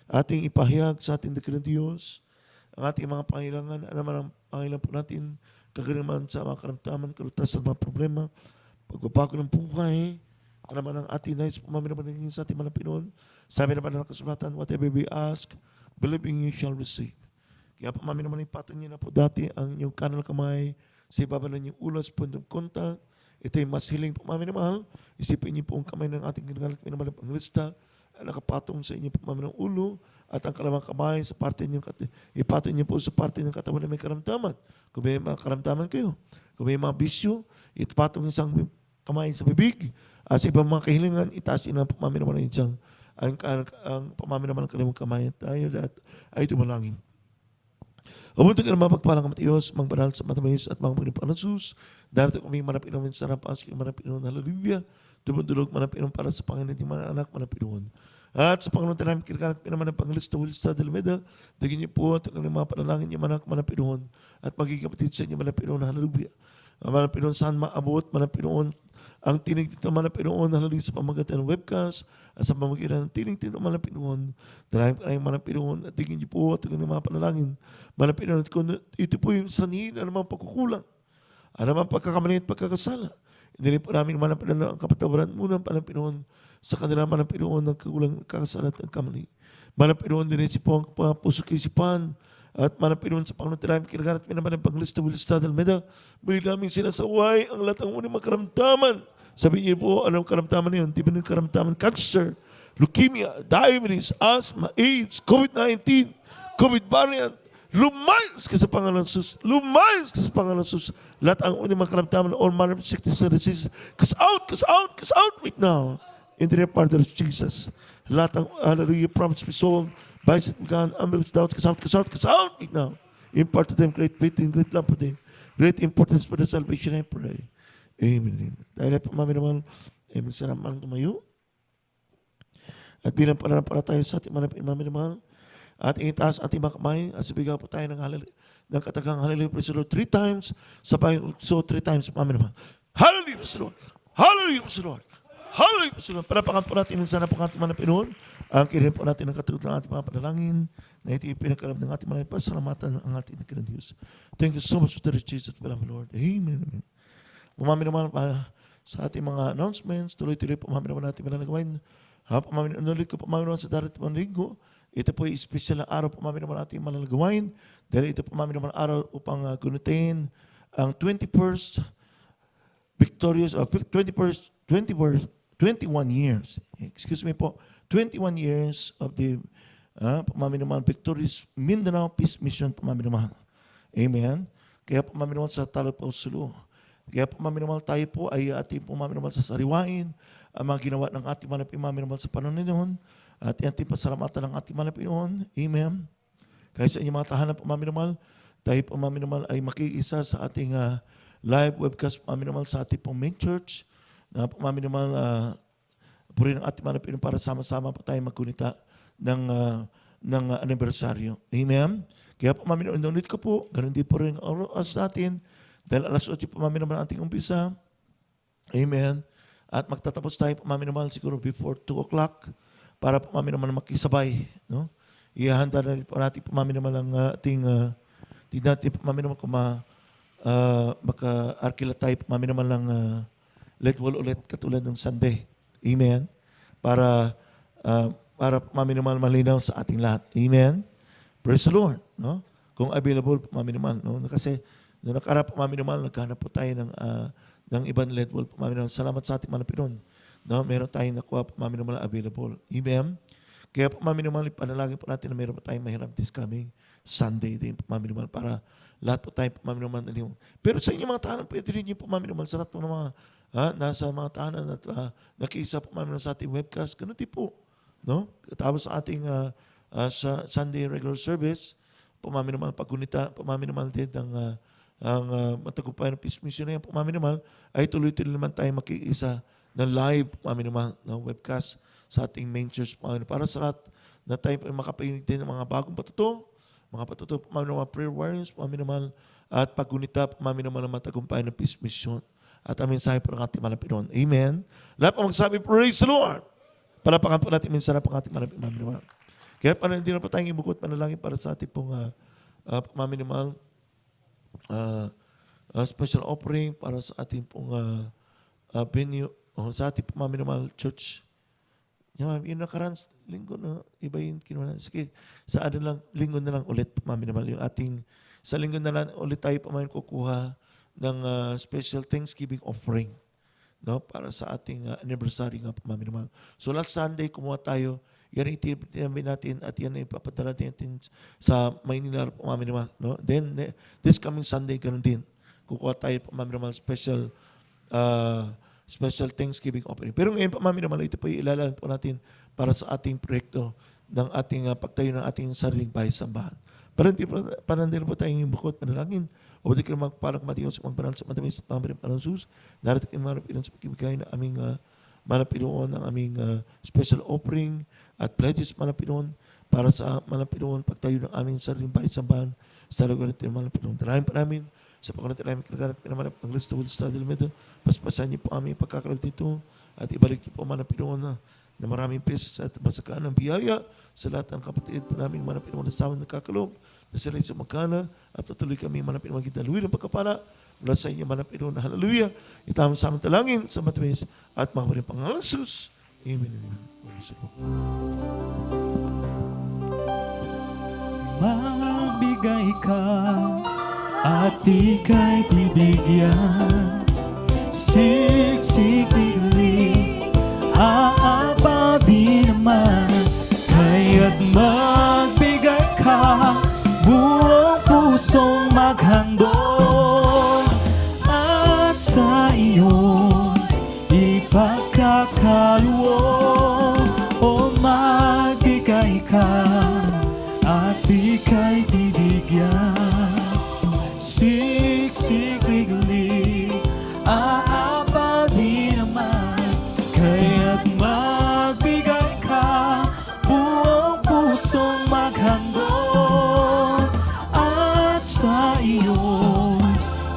ating ipahayag sa ating dakilang Diyos, ang ating mga pangailangan, ano man ang pangailangan po natin, kaganaman sa mga karamdaman, kalutasan, mga problema, pagbabago ng buhay, ano man ang ating nais, pamamiraman sa ating mga Pinoon, sabi na ba na nakasulatan, whatever we ask, believing you shall receive. Kaya pamamiraman ipatan niyo na po dati ang inyong kanal kamay sa ibaba ng inyong ulo sa pundong kontak. Ito ay mas hiling pamamiraman. Isipin niyo po ang kamay ng ating ginagalit minamalang panglista na nakapatong sa inyong pamamiraman ulo at ang kalamang kamay sa parte niyo, ipatan niyo po sa parte ng katawan na may karamdaman. Kung may mga karamdaman kayo, kung may mga bisyo, ipatong isang kamay sa bibig at sa ibang mga kahilingan, itaas niyo na ang pamamiraman ng isang ang pamamiraman ng kalamang kamay tayo at ay tumalangin. Umunta ka na mapagpalang kamatiyos, mga banal sa matamayos at mga pagnipan ng sus. Dahil kami manapinom ng sarapas, kami manapinom ng hallelujah. Dumundulog manapinom para sa Panginoon, yung mga anak manapinom. At sa Panginoon tayo namin kinakalat pinaman ng panglista, Wilista del Meda, dagin niyo po at ang mga panalangin niyo manak manapinom at magiging kapatid sa inyo manapinom ng hallelujah. Manapinom saan maabot, manapinom ang tinig dito manapinoon hallelujah sa pamamagitan ng webcast at sa pamamagitan ng tinig dito manapinoon. Dahil manapinoon at tingin niyo po at ang mga panalangin. Manapinoon at kung ito po yung sanhin na naman pagkukulang. Ano naman pagkakamali at pagkakasala. Hindi rin po namin manapinoon ang kapatawaran muna manapinoon sa kanila manapinoon ng kakulang kakasala at ang kamali. Manapinoon din si po ang puso kisipan at manapinoon sa Panginoon namin kinagarat minaman ng panglista Wilista del Meda. Muli namin sinasaway ang lahat ng unang makaramdaman. Sabi niyo po, anong karamdaman na yun? Di ba ng karamdaman? Cancer. leukemia, diabetes, asthma, AIDS, COVID-19, COVID variant, lumayas ka sa pangalan ng Jesus. Lumayas ka sa pangalan ng Jesus. Lahat ang unang mga karamdaman ng all manner of sickness and disease. Cast out right now. In the name of Father Jesus. Lahat ang, hallelujah, promise be sold. Bicycle began, unbelief, doubts, cast out right now. Impart to them great faith and great love for them. Great importance for the salvation, I pray. Amen. Dahil po, mami naman, amen, saramang tumayo. At bilang pananampalataya sa ating mami naman, at itaas ating mga kamay, at sabigaw po tayo ng katagang hallelujah, praise the Lord, 3 times, sabay, so 3 times, mami naman. Hallelujah, praise the Lord. Hallelujah, praise the Lord. Hallelujah, praise the Lord. Palapakan po natin, sana po ating mga Pinoon, ang kinin po natin ng katugot ng ating mga panalangin, na ito ipinagkarap ng ating mga pasalamatan ng ating kinang Diyos. Thank you so much for the Jesus, beloved Lord. Amen, amen. Mami naman sa ating mga announcements, tuloy-tuloy po mami naman natin mananagawain. Mami naman ko po mami naman sa darating pang linggo. Ito po ay special na araw po mami naman natin mananagawain. Dahil ito po mami naman araw upang gunutin ang 21st victorious, 21 years. Excuse me po. 21 years of the mami naman victorious Mindanao Peace Mission po mami naman. Amen. Kaya po mami naman sa Talapaw Sulu. Kaya po mami naman tayo po ay ating po mami naman sa sariwain ang mga ginawa ng ating mga mami naman sa panahon noon at ating pasalamatan ng ating mga Pinoon. Amen. Kaya sa inyong mga tahanan po mami naman, tayo po mami naman ay makiisa sa ating live webcast po mami naman sa ating pong main church na po mami naman puri ng ating mga Pinoon para sama-sama po tayo magkunita ng anibersaryo. Amen. Kaya po mami naman, inulit ko po, ganun din po rin ang oras natin. Dahil alas 8 po mami naman ating umpisa. Amen. At magtatapos tayo po mami naman siguro before 2 o'clock para po mami naman makisabay. No? Ihahanda na po natin po mami naman ang ating tignan natin po mami naman kung maka-arkila tayo po mami naman lang let wall ulit katulad ng Sunday. Amen. Para po mami naman malinaw sa ating lahat. Amen. Praise the Lord. No? Kung available po mami naman. No? Kasi noong nakarap po mami naman, naghanap po tayo ng ibang lead wall po mami naman. Salamat sa ating mga Pinoon. No? Meron tayong nakuha po mami naman available. Amen. Kaya po mami naman, panalangin po natin na meron po tayong mahirap this coming Sunday din po mami naman para lahat po tayo po mami naman. Pero sa inyong mga tahanan, pwede rin niyo po mami naman sa lahat po ng mga nasa mga tahanan at nakiisa po mami naman sa ating webcast. Ganun din po. No? Tapos sa ating sa Sunday regular service, po mami naman paggunita, po mami naman din ang matagumpay ng Peace Mission na yan, po mami naman, ay tuloy-tuloy naman tayo makiisa ng live, po mami naman, ng webcast sa ating main church, po mami naman, para sa lahat na tayo makapakinig din ng mga bagong patuto, po mami naman, prayer warriors, po mami naman, at paggunita, po mami naman, ng matagumpay ng Peace Mission, at ang mensahe po ng ating mga Pinoon. Amen. Lahat po magsabi, praise the Lord. Palapakan po natin mensahe po ng ating mga mami naman. Kaya hindi na po tayong ibukot panalangin para sa ating pong mami naman, special offering para sa ating pong venue o sa ating pong mami naman church. Yung nakaraan linggo na iba yung kinuha na. Sige, sa ano lang, linggo na lang ulit mami naman. Yung ating, sa linggo na lang ulit tayo pa man kukuha ng special Thanksgiving offering. No? Para sa ating anniversary nga mami naman. So last Sunday kumuha tayo. Yan ang itinamay natin at yan ang ipapadala natin sa Maynila po mami naman. No? Then, this coming Sunday, ganun din. Kukuha tayo po mami naman special Thanksgiving offering. Pero ngayon po mami naman, ito po ilalaan po natin para sa ating proyekto ng ating pagtayo ng ating sariling bahay sambahan. Para hindi po tayong bukod panalangin. O pwede kayo magparang matiyon sa magbanal sa matamis at pamirin ng sus. Darating kayo marapin sa pagkibigay na aming Manapinoon ng aming special offering at pledges Manapinoon para sa Manapinoon pagtayo ng aming sariling bahay sambahan sa lugar natin Manapinoon. Dalahin pa namin sa pagkakas namin kinaganap pinamanap ang Cristo with Study Medo. Paspasan niyo po aming pagkakalab dito at ibalik niyo po Manapinoon na maraming pesos at masakaan ng biyaya sa lahat ng kapatid po namin Manapinoon na sa amin nakakalob na sila sa magkana at patuloy kami Manapinoon magkitaluwi ng pagkapala mula sa inyo Manapinoon na hallelujah. Itama sa aming talangin sa matamis at mga rin pangalan Jesus. Amen. Magbigay ka at ika'y bibigyan. Siksik bigli, aapaw di naman. kay bibigyan. Siksik liglig, aapaw di naman, kaya't magbigay ka, buong pusong maghandog, at sa iyong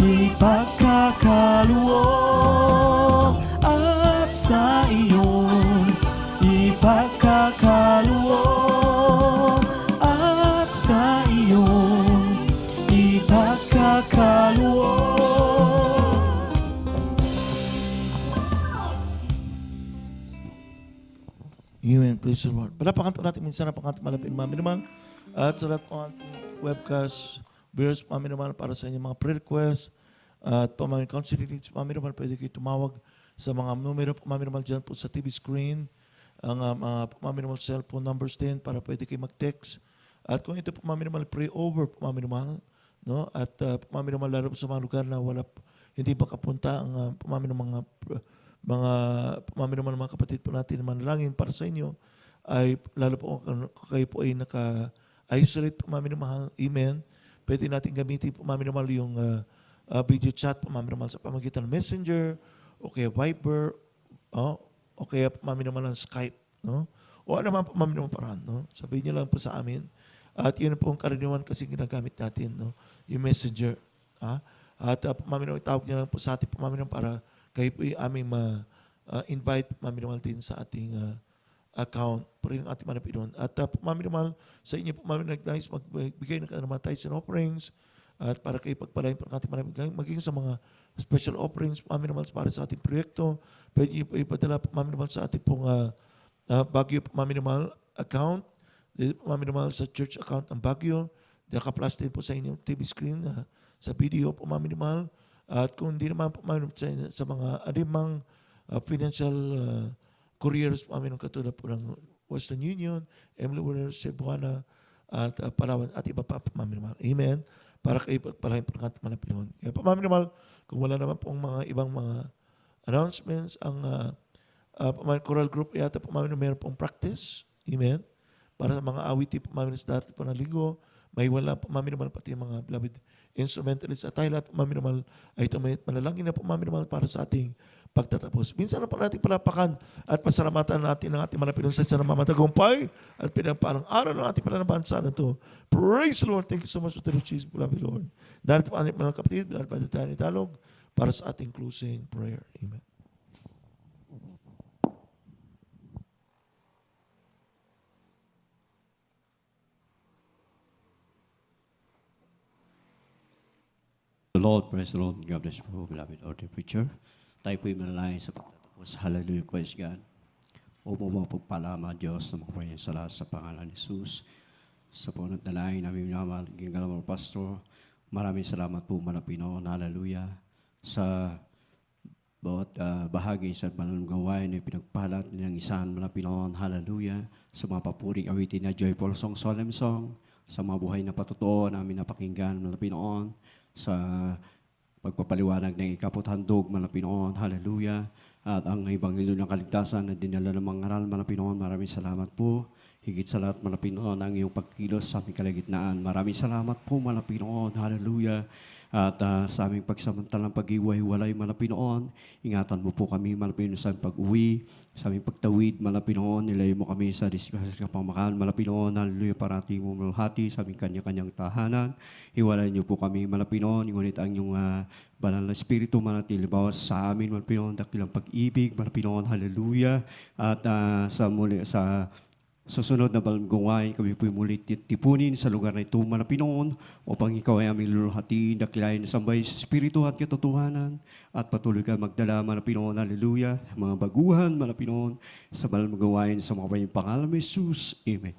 ipagkakaluwag, at sa iyong ipagkakaluwag, at sa iyong ipagkakaluwag. Amen. Praise the Lord. Palapakan po natin minsan ang pangating malapit mami naman. At sa lahat po ating webcast viewers mami naman para sa inyong mga prayer requests at pamaming counseling needs mami naman, pwede kayo tumawag sa mga numero po mami naman dyan po sa TV screen. Ang mga mami naman cellphone numbers din para pwede kayo mag-text. At kung ito po mami naman pray over po mami naman, no? At mami naman lalo po sa mga lugar na hindi makapunta ang mami naman mga mami naman mga kapatid po natin na manalangin para sa inyo, ay lalo po kung kayo po ay naka-isolate po mami naman, amen, pwede natin gamitin po mami naman yung video chat po mami naman sa pamagitan ng Messenger o kaya Viber, o kaya po mami naman ng Skype, no? O ano naman po mami naman paraan, no? Sabihin niyo lang po sa amin. At yun po ang karaniwan kasi ginagamit natin, no? Yung Messenger. At mami naman itawag niyo lang po sa atin po mami naman para kayo po yung aming invite mami naman din sa ating account po rin ang ating manapin doon. At mami naman sa inyo po mami nag-nice magbigay ng tithes and offerings at para kayo pagpalain po ng ating manapin maging sa mga special offerings mami naman para sa ating proyekto. Pwede niyo po ipadala po mami naman sa ating pong Baguio po mami naman account. Mami naman sa church account ng Baguio. Naka-plus din po sa inyong TV screen sa video po mami naman. At kung hindi naman po sa mga alimang financial couriers po amin ng katulad po ng Western Union, Emily Warner, Cebuana, at Palawan, at iba pa po mami naman. Amen. Para kayo pagpalahin po ng ating mga Pinoon. Kaya po mami naman, kung wala naman pong mga ibang mga announcements, ang choral group yata po mami naman meron pong practice. Amen. Para sa mga awiti po mami sa dati po ng linggo, may wala po mami naman pati mga beloved instrumentalists at tayo lahat po mami naman ay tumayot manalangin na po mami naman para sa ating pagtatapos. Minsan na po natin palapakan at pasalamatan natin ang ating mga pinunsan sa namamatagumpay at pinagpalang araw ng ating pananabansa na ito. Praise the Lord. Thank you so much for the Jesus, beloved Lord. Dahil po ang mga kapatid, dahil pa tayo ni Talog para sa ating closing prayer. Amen. The Lord, praise the Lord. God bless you, beloved Lord and preacher. Tayo po'y manalangin sa pagtatapos. Hallelujah, praise God. Upo mo pagpalama, Diyos, na makapayan sa lahat sa pangalan ni Jesus. Sa punot na lain namin minamahal, gingalamang pastor, maraming salamat po, Malapino, hallelujah, sa bawat bahagi sa banal gawain na pinagpalat ng isang Malapino, hallelujah, sa mga papuring awitin na joyful song, solemn song, sa mga buhay na patotoo namin napakinggan, Malapinoon, sa pagpapaliwanag ng ikaputhandog, Malapinoon, hallelujah, at ang Ebanghelyo ng Kaligtasan na dinala ng mga ngaral, Malapinoon, maraming salamat po. Higit sa lahat, Malapinoon, ang iyong pagkilos sa aming kalagitnaan. Maraming salamat po, Malapinoon, hallelujah. At sa aming pagsamantalang pag-iway-walay, Malapinoon, ingatan mo po kami, Malapinoon, sa aming pag-uwi, sa aming pagtawid, Malapinoon, nilayo mo kami sa disgrasya kapamakan, Malapinoon, hallelujah, parati mo malhati sa aming kanya-kanyang tahanan. Hiwalay niyo po kami, Malapinoon, ngunit ang iyong banal na Espiritu manatili bawas sa amin, Malapinoon, dakilang pag-ibig, Malapinoon, hallelujah. At sa susunod na balanggawain, kami po'y muli tipunin sa lugar na ito, Malapinoon, upang ikaw ay aming luluhati, dakilain sa sambay sa Espiritu at katotohanan, at patuloy ka magdala, Malapinoon, hallelujah, mga baguhan, Malapinoon, sa balanggawain sa mga pangalan ni Jesus. Amen.